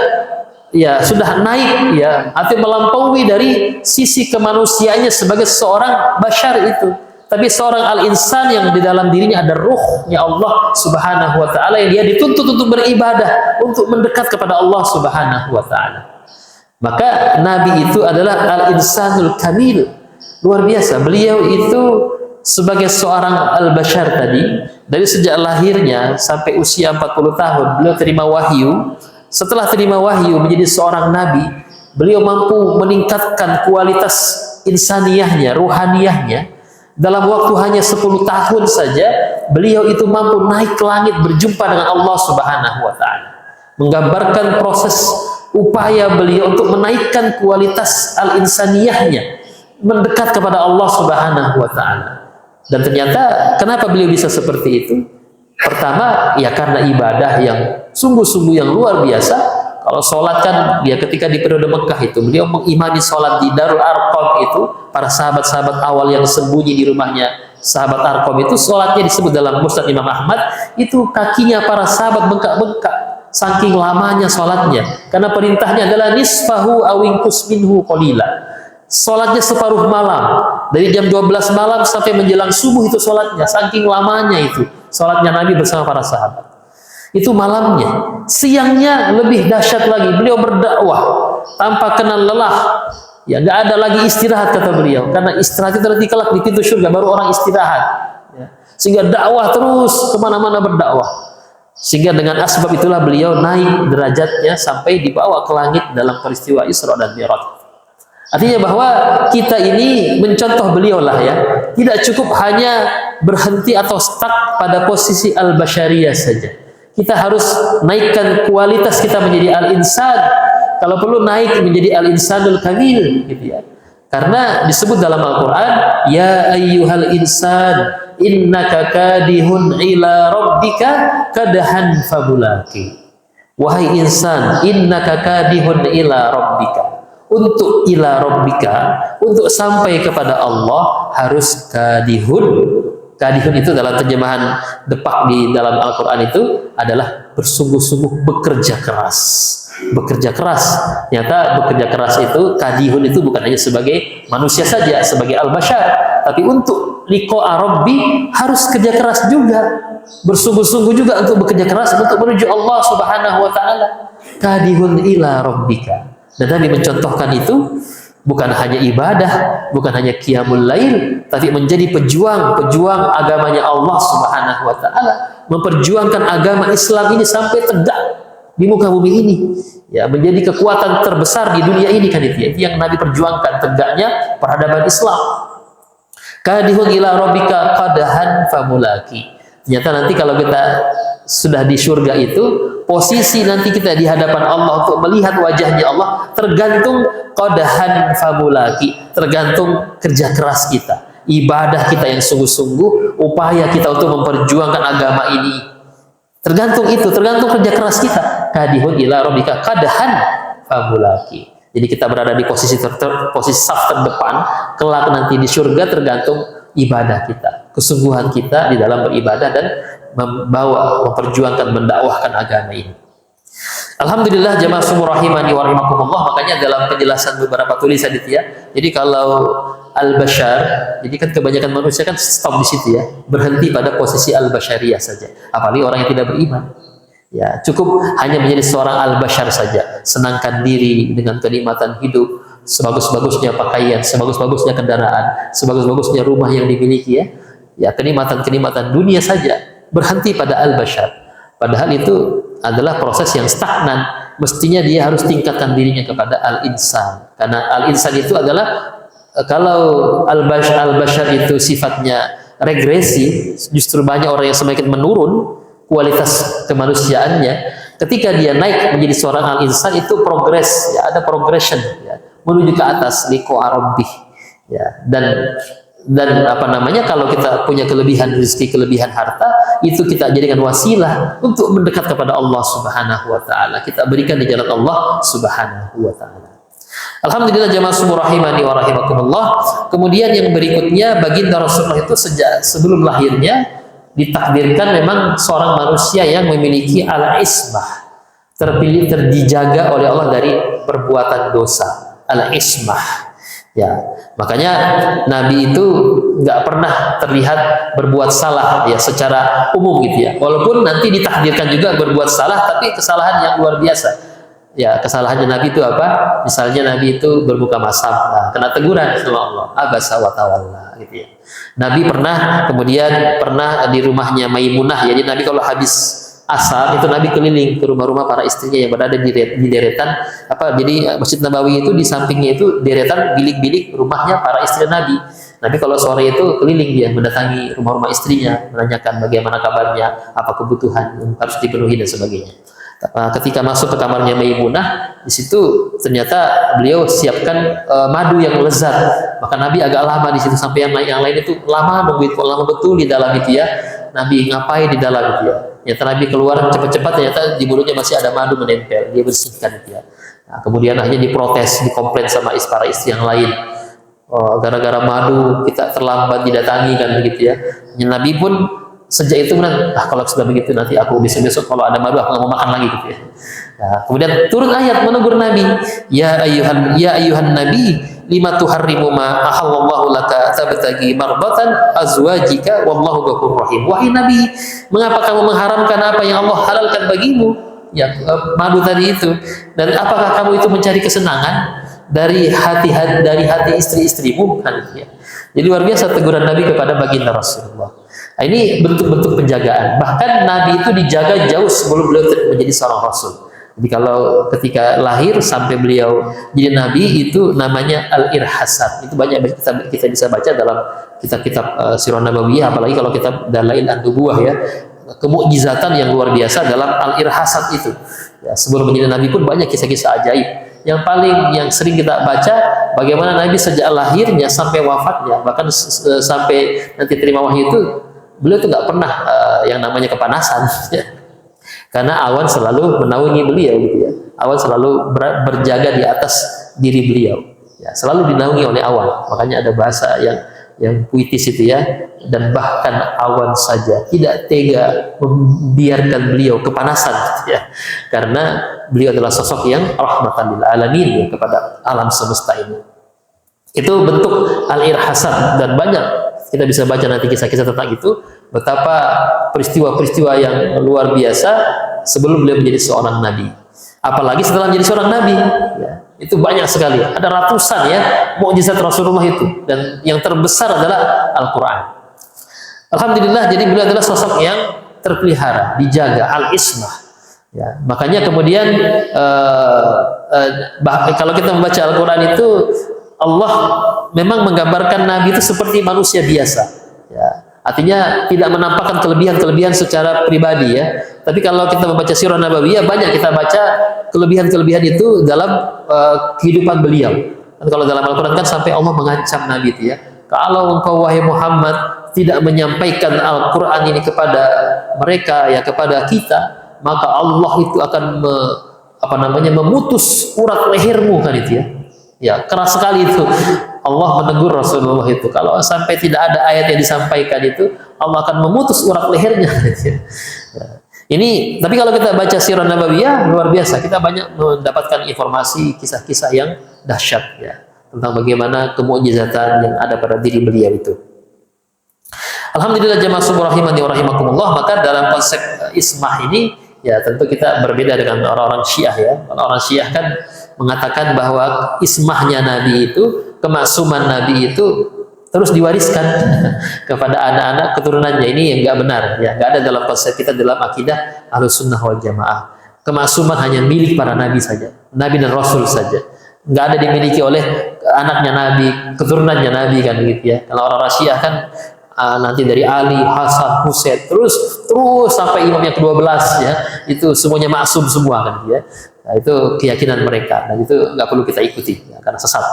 ya sudah naik ya atau melampaui dari sisi kemanusiaannya sebagai seorang bashar itu, tapi seorang al-insan yang di dalam dirinya ada ruhnya Allah Subhanahu wa taala, yang dia dituntut untuk beribadah, untuk mendekat kepada Allah Subhanahu wa taala. Maka Nabi itu adalah al-insanul kamil, luar biasa. Beliau itu sebagai seorang al-bashar tadi, dari sejak lahirnya sampai usia 40 tahun beliau terima wahyu. Setelah terima wahyu menjadi seorang nabi, beliau mampu meningkatkan kualitas insaniyahnya, ruhaniyahnya. Dalam waktu hanya 10 tahun saja, beliau itu mampu naik ke langit berjumpa dengan Allah Subhanahu wa taala. Menggambarkan proses upaya beliau untuk menaikkan kualitas al-insaniyahnya, mendekat kepada Allah Subhanahu wa taala. Dan ternyata kenapa beliau bisa seperti itu? Pertama, ya karena ibadah yang sungguh-sungguh yang luar biasa. Kalau sholat kan, ya ketika di periode Mekah itu, beliau mengimami sholat di Darul Arqam itu, para sahabat-sahabat awal yang sembunyi di rumahnya sahabat Arqam itu, sholatnya disebut dalam Musnad Imam Ahmad, itu kakinya para sahabat bengkak-bengkak, saking lamanya sholatnya. Karena perintahnya adalah nisfahu awingkus minhu qalila. Sholatnya separuh malam, dari jam 12 malam sampai menjelang subuh itu sholatnya, saking lamanya itu sholatnya Nabi bersama para sahabat. Itu malamnya. Siangnya lebih dahsyat lagi, beliau berdakwah tanpa kenal lelah. Ya, nggak ada lagi istirahat kata beliau, karena istirahat itu nanti kelak di pintu surga baru orang istirahat. Ya. Sehingga dakwah terus kemana-mana berdakwah. Sehingga dengan asbab itulah beliau naik derajatnya sampai dibawa ke langit dalam peristiwa Isra dan Mi'raj. Artinya bahwa kita ini mencontoh beliau lah ya. Tidak cukup hanya berhenti atau stuck pada posisi al-basyariyah saja. Kita harus naikkan kualitas kita menjadi al-insan. Kalau perlu naik menjadi al-insanul kamil gitu ya. Karena disebut dalam Al-Qur'an, ya ayyuhal insan innaka kadihun ila rabbika kadahan fabulaki. Wahai insan, innaka kadihun ila rabbika. Untuk ila rabbika, untuk sampai kepada Allah harus kadihun. Kadihun itu dalam terjemahan depak di dalam Al-Quran itu adalah bersungguh-sungguh bekerja keras. Bekerja keras. Nyata bekerja keras itu, kadihun itu bukan hanya sebagai manusia saja, sebagai al-bashar, tapi untuk liqa'a rabbi harus kerja keras juga. Bersungguh-sungguh juga untuk bekerja keras untuk menuju Allah Subhanahu wa taala. Kadihun ila rabbika. Dan Nabi mencontohkan itu bukan hanya ibadah, bukan hanya qiyamul lail, tapi menjadi pejuang agamanya Allah Subhanahu wa taala, memperjuangkan agama Islam ini sampai tegak di muka bumi ini. Ya, menjadi kekuatan terbesar di dunia ini kan itu ya. Itu yang Nabi perjuangkan, tegaknya peradaban Islam. Kadihun ila rabbika qadahan famulaki. Ternyata nanti kalau kita sudah di surga itu, posisi nanti kita di hadapan Allah untuk melihat wajahnya Allah tergantung qadahan famulaki, tergantung kerja keras kita, ibadah kita yang sungguh-sungguh, upaya kita untuk memperjuangkan agama ini. Tergantung itu, tergantung kerja keras kita. Kadihun ila rabbika qadahan famulaki. Jadi kita berada di posisi posisi saf terdepan, kelak nanti di surga tergantung ibadah kita, kesungguhan kita di dalam beribadah dan memperjuangkan, mendakwahkan agama ini. Alhamdulillah jamaah semua rahimani wa rahimakumullah. Makanya dalam penjelasan beberapa tulisan itu ya, jadi kalau al-bashar, jadi kan kebanyakan manusia kan stop di situ ya, berhenti pada posisi al-bashariyah saja, apalagi orang yang tidak beriman. Ya, cukup hanya menjadi seorang al-bashar saja, senangkan diri dengan kenikmatan hidup, sebagus-bagusnya pakaian, sebagus-bagusnya kendaraan, sebagus-bagusnya rumah yang dimiliki ya. Ya, kenikmatan-kenikmatan dunia saja, berhenti pada al-bashar. Padahal itu adalah proses yang stagnan. Mestinya dia harus tingkatkan dirinya kepada al-insan. Karena al-insan itu adalah, kalau al-bashar itu sifatnya regresi, justru banyak orang yang semakin menurun kualitas kemanusiaannya. Ketika dia naik menjadi seorang al-insan itu progres, ya, ada progression ya, menuju ke atas liqa'a rabbih ya. Dan apa namanya, kalau kita punya kelebihan rezeki, kelebihan harta, itu kita jadikan wasilah untuk mendekat kepada Allah Subhanahu wa taala. Kita berikan di jalan Allah Subhanahu wa taala. Alhamdulillah jamaah semua rahimani wa rahimakumullah. Kemudian yang berikutnya, baginda Rasulullah itu sejak sebelum lahirnya ditakdirkan memang seorang manusia yang memiliki al-ismah, terpilih, dijaga oleh Allah dari perbuatan dosa, al-ismah. Ya, makanya Nabi itu nggak pernah terlihat berbuat salah ya secara umum gitu ya. Walaupun nanti ditakdirkan juga berbuat salah, tapi kesalahan yang luar biasa. Ya, kesalahannya Nabi itu apa? Misalnya Nabi itu berbuka masam, nah, kena teguran sama Allah, abasa wa tawalla gitu ya. Nabi kemudian pernah di rumahnya Maimunah. Jadi Nabi kalau habis asar itu Nabi keliling ke rumah-rumah para istrinya yang berada di deretan jadi Masjid Nabawi itu di sampingnya itu deretan bilik-bilik rumahnya para istri Nabi. Nabi kalau sore itu keliling, dia mendatangi rumah-rumah istrinya, menanyakan bagaimana kabarnya, apa kebutuhan yang harus dipenuhi dan sebagainya. Ketika masuk ke kamarnya Maimunah, di situ ternyata beliau siapkan madu yang lezat. Maka Nabi agak lama di situ, sampai yang lain itu lama betul di dalam itu ya. Nabi ngapain di dalam itu ya? Ternyata Nabi keluar cepat-cepat, ternyata di mulutnya masih ada madu menempel. Dia bersihkan itu ya. Nah, kemudian akhirnya diprotes, dikomplain sama para istri yang lain. Gara-gara madu kita terlambat didatangi kan begitu ya. Nabi pun sejak itu bilang, kalau sudah begitu nanti aku besok kalau ada madu aku nggak mau makan lagi gitu ya. Nah, kemudian turun ayat menegur Nabi, ya ayuhan nabi lima tuharrimu ma ahallallahu laka tabtagi marbatan azwajika wallahu ghafurur rahim. Wahai Nabi, mengapa kamu mengharamkan apa yang Allah halalkan bagimu? Ya, madu tadi itu. Dan apakah kamu itu mencari kesenangan dari hati istri-istrimu? Kan ya. Jadi luar biasa teguran Nabi kepada baginda Rasulullah. Nah, ini bentuk-bentuk penjagaan. Bahkan Nabi itu dijaga jauh sebelum beliau menjadi seorang Rasul. Jadi kalau ketika lahir sampai beliau jadi Nabi itu namanya al-irhasat. Itu banyak kita bisa baca dalam kitab-kitab Sirah Nabawiyah, apalagi kalau kitab Dalail an-Nubuwah ya. Kemukjizatan yang luar biasa dalam al-irhasat itu. Ya, sebelum menjadi Nabi pun banyak kisah-kisah ajaib. Yang sering kita baca bagaimana Nabi sejak lahirnya sampai wafatnya, bahkan sampai nanti terima wahyu itu beliau tuh nggak pernah yang namanya kepanasan. Karena awan selalu menaungi beliau gitu ya. Awan selalu berjaga di atas diri beliau. Ya, selalu dinaungi oleh awan. Makanya ada bahasa yang puitis itu ya. Dan bahkan awan saja tidak tega membiarkan beliau kepanasan gitu ya. Karena beliau adalah sosok yang rahmatan lil alamin ya, kepada alam semesta ini. Itu bentuk al-irhasat, dan banyak kita bisa baca nanti kisah-kisah tentang itu, betapa peristiwa-peristiwa yang luar biasa sebelum beliau menjadi seorang nabi. Apalagi setelah menjadi seorang nabi, ya, itu banyak sekali. Ada ratusan ya mukjizat Rasulullah itu, dan yang terbesar adalah Al-Quran. Alhamdulillah, jadi beliau adalah sosok yang terpelihara, dijaga, al-ismah. Ya, makanya kemudian kalau kita membaca Al-Quran itu, Allah memang menggambarkan Nabi itu seperti manusia biasa. Ya, artinya tidak menampakkan kelebihan-kelebihan secara pribadi ya. Tapi kalau kita membaca Sirah Nabawiyah, banyak kita baca kelebihan-kelebihan itu dalam kehidupan beliau. Dan kalau dalam Al-Quran kan sampai Allah mengancam Nabi itu ya. Kalau engkau wahai Muhammad tidak menyampaikan Al-Quran ini kepada mereka ya, kepada kita, maka Allah itu akan memutus urat lehermu kan itu ya. Ya, keras sekali itu. Allah menegur Rasulullah itu. Kalau sampai tidak ada ayat yang disampaikan itu, Allah akan memutus urat lehernya. Ya. Ini, tapi kalau kita baca Sirah Nabawiyah, luar biasa. Kita banyak mendapatkan informasi, kisah-kisah yang dahsyat ya, tentang bagaimana kemukjizatan yang ada pada diri beliau itu. Alhamdulillah jamaah subuh rahimani wa rahimakumullah. Maka dalam konsep ismah ini, ya tentu kita berbeda dengan orang-orang Syiah ya. Orang Syiah kan mengatakan bahwa ismahnya Nabi itu, kemaksuman Nabi itu terus diwariskan kepada anak-anak keturunannya. Ini yang nggak benar ya, nggak ada dalam konsep kita dalam akidah Ahlussunnah wal Jamaah. Kemaksuman hanya milik para nabi saja, nabi dan rasul saja, nggak ada dimiliki oleh anaknya Nabi, keturunannya Nabi kan gitu ya. Kalau orang Syiah kan nanti dari Ali, Hasan, Husain terus sampai imam yang ke-12 ya, itu semuanya maksum semua kan ya. Nah, itu keyakinan mereka, dan itu nggak perlu kita ikuti ya, karena sesat.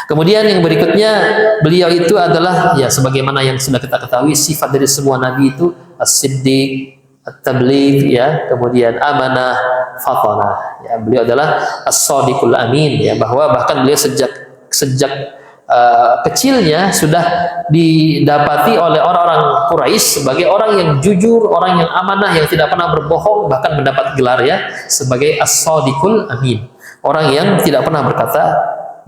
Kemudian yang berikutnya, beliau itu adalah ya sebagaimana yang sudah kita ketahui, sifat dari semua nabi itu as-siddiq, at-tabligh ya, kemudian amanah, fatanah. Ya, beliau adalah as-shadiqul amin ya, bahwa bahkan beliau sejak kecilnya sudah didapati oleh orang-orang Quraisy sebagai orang yang jujur, orang yang amanah, yang tidak pernah berbohong, bahkan mendapat gelar ya sebagai as-sadiqul amin, orang yang tidak pernah berkata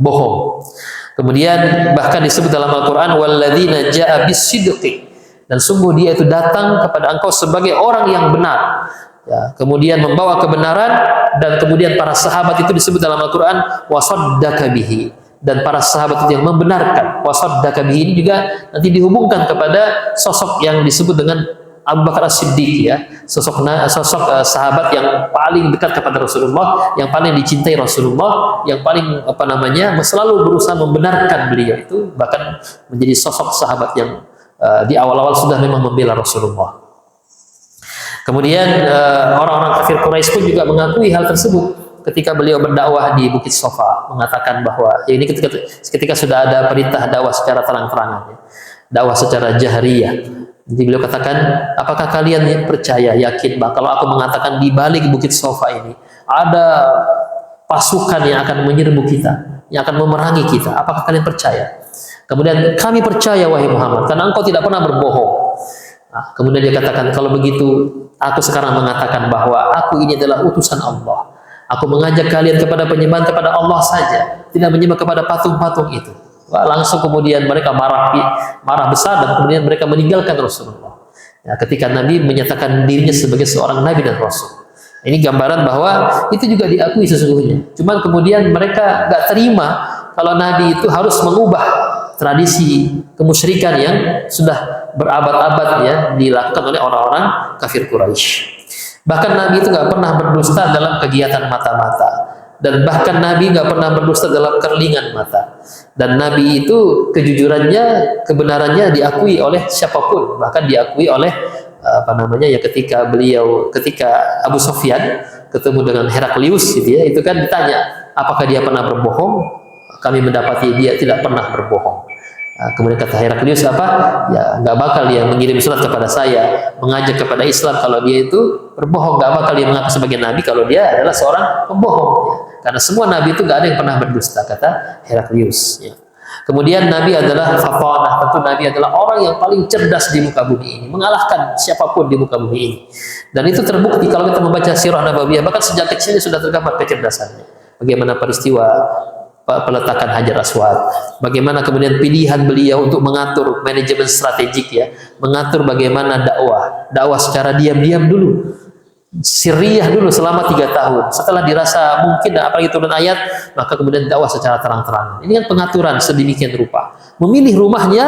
bohong. Kemudian bahkan disebut dalam Al-Quran walladzina ja'a bis-sidqi, dan sungguh dia itu datang kepada engkau sebagai orang yang benar ya, kemudian membawa kebenaran. Dan kemudian para sahabat itu disebut dalam Al-Quran wasaddaka bihi, dan para sahabat itu yang membenarkan. Wasaddaka bihi ini juga nanti dihubungkan kepada sosok yang disebut dengan Abu Bakar As-Siddiq ya, sosok sahabat yang paling dekat kepada Rasulullah, yang paling dicintai Rasulullah, yang paling selalu berusaha membenarkan beliau itu, bahkan menjadi sosok sahabat yang di awal-awal sudah memang membela Rasulullah. Kemudian orang-orang kafir Quraisy pun juga mengakui hal tersebut ketika beliau berdakwah di Bukit Sofa, mengatakan bahwa ya ini ketika sudah ada perintah dakwah secara terang-terangan ya, dakwah secara jahriyah. Jadi beliau katakan, apakah kalian percaya, yakin bahwa kalau aku mengatakan di balik Bukit Sofa ini ada pasukan yang akan menyerbu kita, yang akan memerangi kita, apakah kalian percaya? Kemudian kami percaya wahai Muhammad, karena engkau tidak pernah berbohong. Nah, kemudian dia katakan, kalau begitu aku sekarang mengatakan bahwa aku ini adalah utusan Allah. Aku mengajak kalian kepada penyembahan kepada Allah saja, tidak menyembah kepada patung-patung itu. Wah, langsung kemudian mereka marah besar, dan kemudian mereka meninggalkan Rasulullah. Ya, ketika Nabi menyatakan dirinya sebagai seorang Nabi dan Rasul. Ini gambaran bahwa itu juga diakui sesungguhnya. Cuman kemudian mereka gak terima kalau Nabi itu harus mengubah tradisi kemusyrikan yang sudah berabad-abad ya dilakukan oleh orang-orang kafir Quraisy. Bahkan Nabi itu gak pernah berdusta dalam kegiatan mata-mata. Dan bahkan Nabi nggak pernah berdusta dalam kerlingan mata. Dan Nabi itu kejujurannya, kebenarannya diakui oleh siapapun, bahkan diakui oleh ketika Abu Sufyan ketemu dengan Heraklius gitu ya, itu kan ditanya apakah dia pernah berbohong. Kami mendapati dia tidak pernah berbohong. Kemudian kata Heraklius apa? Ya nggak bakal dia mengirim surat kepada saya mengajak kepada Islam kalau dia itu berbohong. Nggak bakal dia mengaku sebagai nabi kalau dia adalah seorang pembohong. Ya. Karena semua nabi itu nggak ada yang pernah berdusta, kata Heraklius. Ya. Kemudian Nabi adalah fatanah, tentu Nabi adalah orang yang paling cerdas di muka bumi ini, mengalahkan siapapun di muka bumi ini. Dan itu terbukti kalau kita membaca sirah Nabawiyah, bahkan sejak kecilnya sudah tergambar kecerdasannya. Bagaimana peristiwa peletakan Hajar Aswad, bagaimana kemudian pilihan beliau untuk mengatur manajemen strategik ya, mengatur bagaimana dakwah secara diam-diam dulu, sirriyah dulu selama 3 tahun. Setelah dirasa mungkin apalagi turun ayat, maka kemudian dakwah secara terang-terangan. Ini kan pengaturan sedemikian rupa. Memilih rumahnya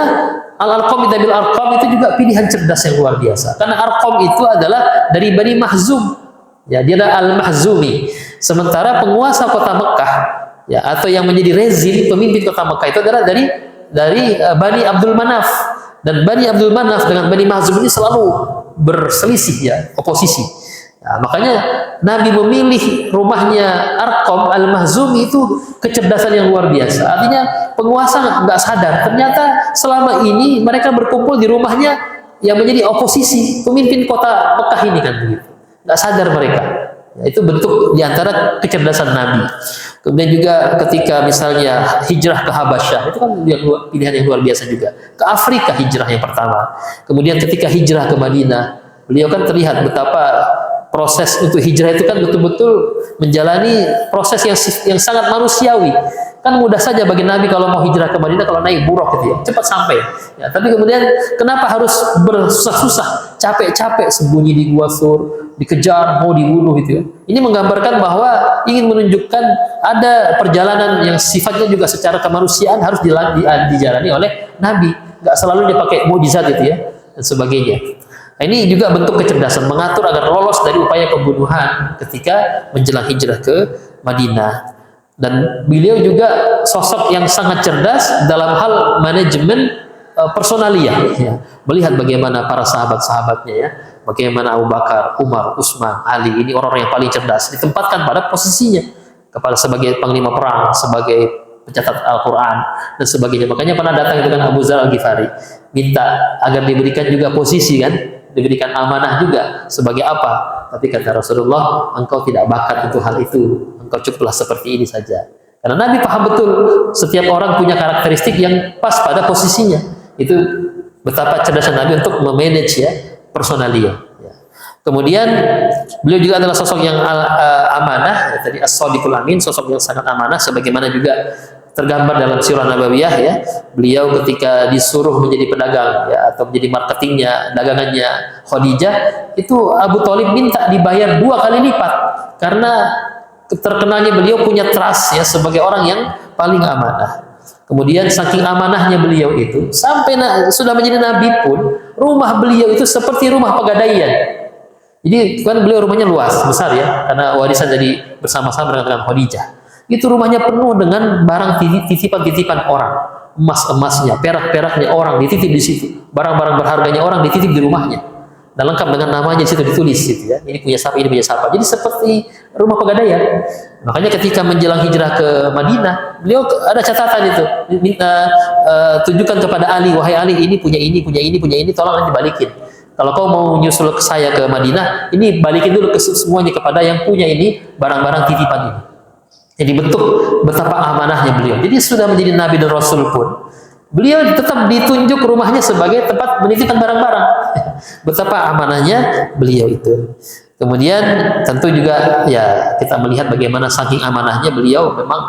Al-Arqam Bil Arqam itu juga pilihan cerdas yang luar biasa. Karena Arqam itu adalah dari Bani Mahzum. Ya, dia adalah Al-Mahzumi. Sementara penguasa kota Mekah ya, atau yang menjadi rezim pemimpin kota Mekah itu adalah dari Bani Abdul Manaf. Dan Bani Abdul Manaf dengan Bani Mahzum ini selalu berselisih ya, oposisi. Nah, makanya Nabi memilih rumahnya Arqam Al-Mahzumi itu kecerdasan yang luar biasa. Artinya penguasa nggak sadar ternyata selama ini mereka berkumpul di rumahnya yang menjadi oposisi pemimpin kota Mekah ini kan begitu. Nggak sadar mereka. Ya, itu bentuk diantara kecerdasan Nabi. Kemudian juga ketika misalnya hijrah ke Habasyah, itu kan pilihan yang luar biasa juga. Ke Afrika hijrah yang pertama. Kemudian ketika hijrah ke Madinah, beliau kan terlihat betapa proses untuk hijrah itu kan betul-betul menjalani proses yang sangat manusiawi. Kan mudah saja bagi Nabi kalau mau hijrah ke Madinah kalau naik buruk gitu ya, cepat sampai. Ya, tapi kemudian kenapa harus bersusah-susah, capek-capek sembunyi di Gua Sur, dikejar, mau dibunuh gitu ya. Ini menggambarkan bahwa ingin menunjukkan ada perjalanan yang sifatnya juga secara kemanusiaan harus dijalani oleh Nabi. Nggak selalu dia pakai mukjizat gitu ya dan sebagainya. Nah, ini juga bentuk kecerdasan, mengatur agar lolos dari upaya pembunuhan ketika menjelang hijrah ke Madinah. Dan beliau juga sosok yang sangat cerdas dalam hal manajemen personalia. Ya. Melihat bagaimana para sahabat-sahabatnya, ya, bagaimana Abu Bakar, Umar, Utsman, Ali, ini orang-orang yang paling cerdas, ditempatkan pada posisinya, kepada sebagai panglima perang, sebagai pencatat Al-Quran dan sebagainya. Makanya pernah datang dengan Abu Dzar Al-Ghifari, minta agar diberikan juga posisi kan, diberikan amanah juga. Sebagai apa? Tapi kata Rasulullah, engkau tidak bakat untuk hal itu, engkau cukuplah seperti ini saja. Karena Nabi paham betul setiap orang punya karakteristik yang pas pada posisinya. Itu betapa cerdasnya Nabi untuk memanage ya personalia. Ya. Kemudian beliau juga adalah sosok yang amanah, ya, tadi as-shadiqul amin, sosok yang sangat amanah, sebagaimana juga tergambar dalam sirah nabawiyah ya. Beliau ketika disuruh menjadi pedagang ya, atau menjadi marketingnya, dagangannya Khadijah, itu Abu Thalib minta dibayar 2 kali lipat karena terkenalnya beliau punya trust ya sebagai orang yang paling amanah. Kemudian saking amanahnya beliau itu sampai sudah menjadi nabi pun rumah beliau itu seperti rumah pegadaian. Jadi kan beliau rumahnya luas besar ya karena warisan jadi bersama-sama dengan Khadijah. Itu rumahnya penuh dengan barang titipan-titipan orang, emas-emasnya, perak-peraknya orang dititip di situ, barang-barang berharganya orang dititip di rumahnya, dan lengkap dengan namanya di situ ditulis gitu ya. Ini punya siapa, ini punya siapa. Jadi seperti rumah pegadaian. Makanya ketika menjelang hijrah ke Madinah, beliau ada catatan itu, minta tunjukkan kepada Ali, wahai Ali, ini punya ini, punya ini, punya ini, tolong nanti balikin. Kalau kau mau nyusul ke saya ke Madinah, ini balikin dulu ke semuanya kepada yang punya ini barang-barang titipan ini. Jadi bentuk betapa amanahnya beliau. Jadi sudah menjadi Nabi dan Rasul pun, beliau tetap ditunjuk rumahnya sebagai tempat menitipkan barang-barang. Betapa amanahnya beliau itu. Kemudian tentu juga ya kita melihat bagaimana saking amanahnya beliau memang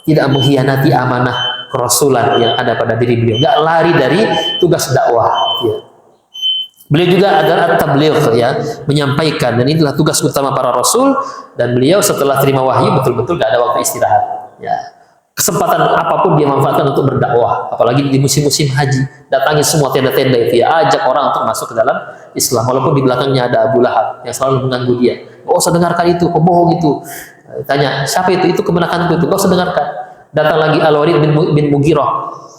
tidak mengkhianati amanah kerasulan yang ada pada diri beliau. Nggak lari dari tugas dakwah. Ya. Beliau juga adalah tabligh ya, menyampaikan, dan inilah tugas utama para rasul. Dan beliau setelah terima wahyu betul-betul gak ada waktu istirahat. Ya. Kesempatan apapun dia manfaatkan untuk berdakwah, apalagi di musim-musim haji, datangi semua tenda-tenda itu ya, ajak orang untuk masuk ke dalam Islam, walaupun di belakangnya ada Abu Lahab yang selalu mengganggu dia. Gak usah dengarkan itu, pembohong itu. Tanya, siapa itu? Itu kemenakanku itu. Gak usah dengarkan. Datang lagi Al-Walid bin Mughirah,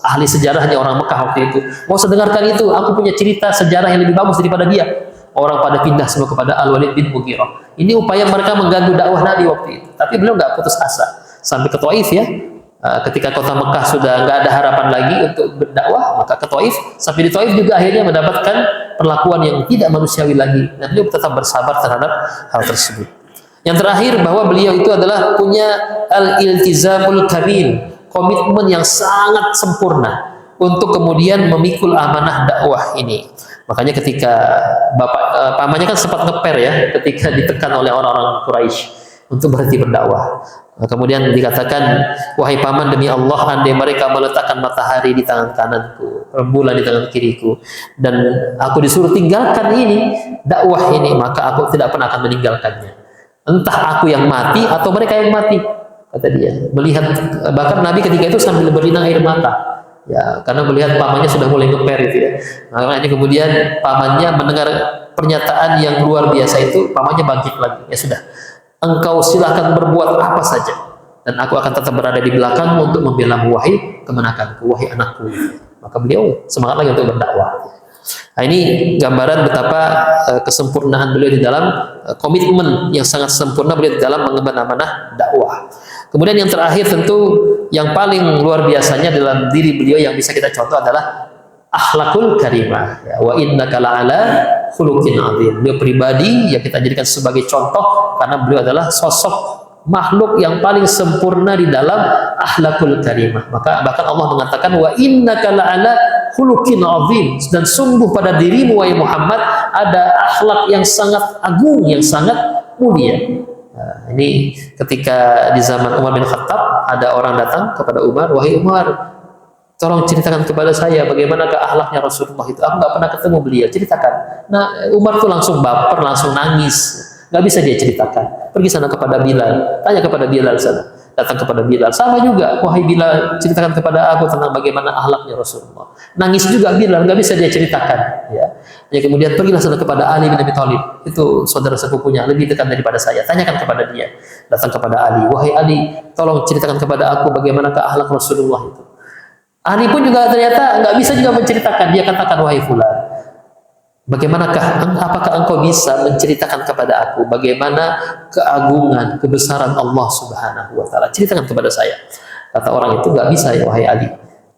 ahli sejarahnya orang Mekah waktu itu. Gak usah dengarkan itu, aku punya cerita sejarah yang lebih bagus daripada dia. Orang pada pindah semua kepada Al-Walid bin Mughirah. Ini upaya mereka mengganggu dakwah Nabi waktu itu. Tapi beliau nggak putus asa sampai ke Taif ya. Ketika kota Mekah sudah nggak ada harapan lagi untuk berdakwah, maka ke Taif. Sampai di Taif juga akhirnya mendapatkan perlakuan yang tidak manusiawi lagi. Dan beliau tetap bersabar terhadap hal tersebut. Yang terakhir bahwa beliau itu adalah punya al-iltizamul kamil, komitmen yang sangat sempurna untuk kemudian memikul amanah dakwah ini. Makanya ketika pamannya kan sempat ngeper ya ketika ditekan oleh orang-orang Quraisy untuk berhenti berdakwah. Kemudian dikatakan, wahai paman, demi Allah, andai mereka meletakkan matahari di tangan kananku, rembulan di tangan kiriku, dan aku disuruh tinggalkan ini dakwah ini, maka aku tidak pernah akan meninggalkannya. Entah aku yang mati atau mereka yang mati, kata dia. Melihat bahkan Nabi ketika itu sambil berlinang air mata. Ya, karena melihat pamannya sudah mulai ngeper itu ya. Makanya kemudian pamannya mendengar pernyataan yang luar biasa itu, pamannya bangkit lagi. Ya sudah, engkau silahkan berbuat apa saja, dan aku akan tetap berada di belakangmu untuk membela wahai kemenakanku, wahai anakku. Maka beliau semangat lagi untuk berdakwah. Nah, ini gambaran betapa kesempurnaan beliau di dalam komitmen yang sangat sempurna beliau di dalam mengemban amanah dakwah. Kemudian yang terakhir tentu yang paling luar biasanya dalam diri beliau yang bisa kita contoh adalah akhlakul karimah. Ya, wa innaka la'ala khuluqin azim. Beliau pribadi yang kita jadikan sebagai contoh karena beliau adalah sosok makhluk yang paling sempurna di dalam akhlakul karimah. Maka bahkan Allah mengatakan wa innaka la'ala khuluqin azim, dan sungguh pada dirimu wahai Muhammad ada akhlak yang sangat agung, yang sangat mulia. Nah, ini ketika di zaman Umar bin Khattab ada orang datang kepada Umar, wahai Umar, tolong ceritakan kepada saya bagaimanakah akhlaknya Rasulullah itu. Aku nggak pernah ketemu beliau, ceritakan. Nah, Umar tuh langsung baper, langsung nangis. Nggak bisa dia ceritakan. Pergi sana kepada Bilal, tanya kepada Bilal sana. Datang kepada Bilal, sama juga, wahai Bilal, ceritakan kepada aku tentang bagaimana akhlaknya Rasulullah. Nangis juga Bilal, nggak bisa dia ceritakan. Ya. Kemudian pergilah sana kepada Ali bin Abi Thalib, itu saudara sepupunya, lebih dekat daripada saya. Tanyakan kepada dia. Datang kepada Ali, wahai Ali, tolong ceritakan kepada aku bagaimanakah akhlak Rasulullah itu. Ali pun juga ternyata nggak bisa juga menceritakan. Dia katakan, wahai fulan, apakah engkau bisa menceritakan kepada aku bagaimana keagungan, kebesaran Allah Subhanahu wa taala? Ceritakan kepada saya. Kata orang itu, nggak bisa ya wahai Ali.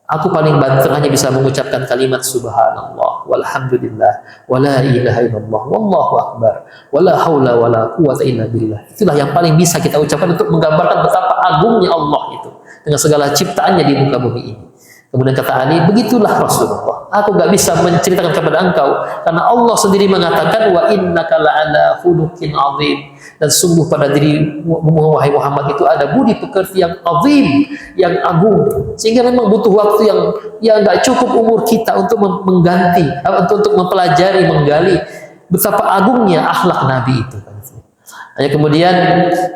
Aku paling banter hanya bisa mengucapkan kalimat subhanallah walhamdulillah wala ilaha illallah wallahu akbar wala haula wala quwata illa billah. Itulah yang paling bisa kita ucapkan untuk menggambarkan betapa agungnya Allah itu. dengan segala ciptaannya di muka bumi ini. Kemudian kata Ali, begitulah Rasulullah. Aku gak bisa menceritakan kepada engkau karena Allah sendiri mengatakan wa innaka la'ala khuluqin azim, dan sungguh pada diri wahai Muhammad itu ada budi pekerti yang azim, yang agung, sehingga memang butuh waktu yang gak cukup umur kita untuk mengganti, untuk mempelajari, menggali betapa agungnya akhlak Nabi itu. Hanya kemudian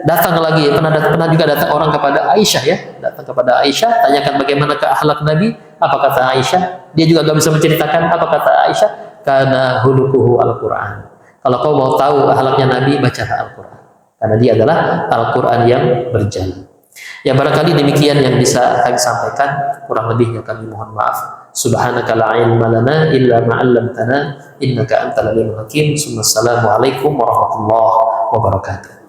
datang lagi, pernah juga datang orang kepada Aisyah, ya, datang kepada Aisyah, tanyakan bagaimana ke akhlak Nabi. Apa kata Aisyah? Dia juga gak bisa menceritakan. Apa kata Aisyah? Karena hulukuhu Al-Quran. Kalau kau mau tahu akhlaknya Nabi, bacalah Al-Quran. Karena dia adalah Al-Quran yang berjalan. Ya, barangkali demikian yang bisa kami sampaikan. Kurang lebihnya kami mohon maaf. Subhanaka la ilma lana illa ma 'allamtana innaka antal alimul hakim. Assalamualaikum warahmatullahi wabarakatuh.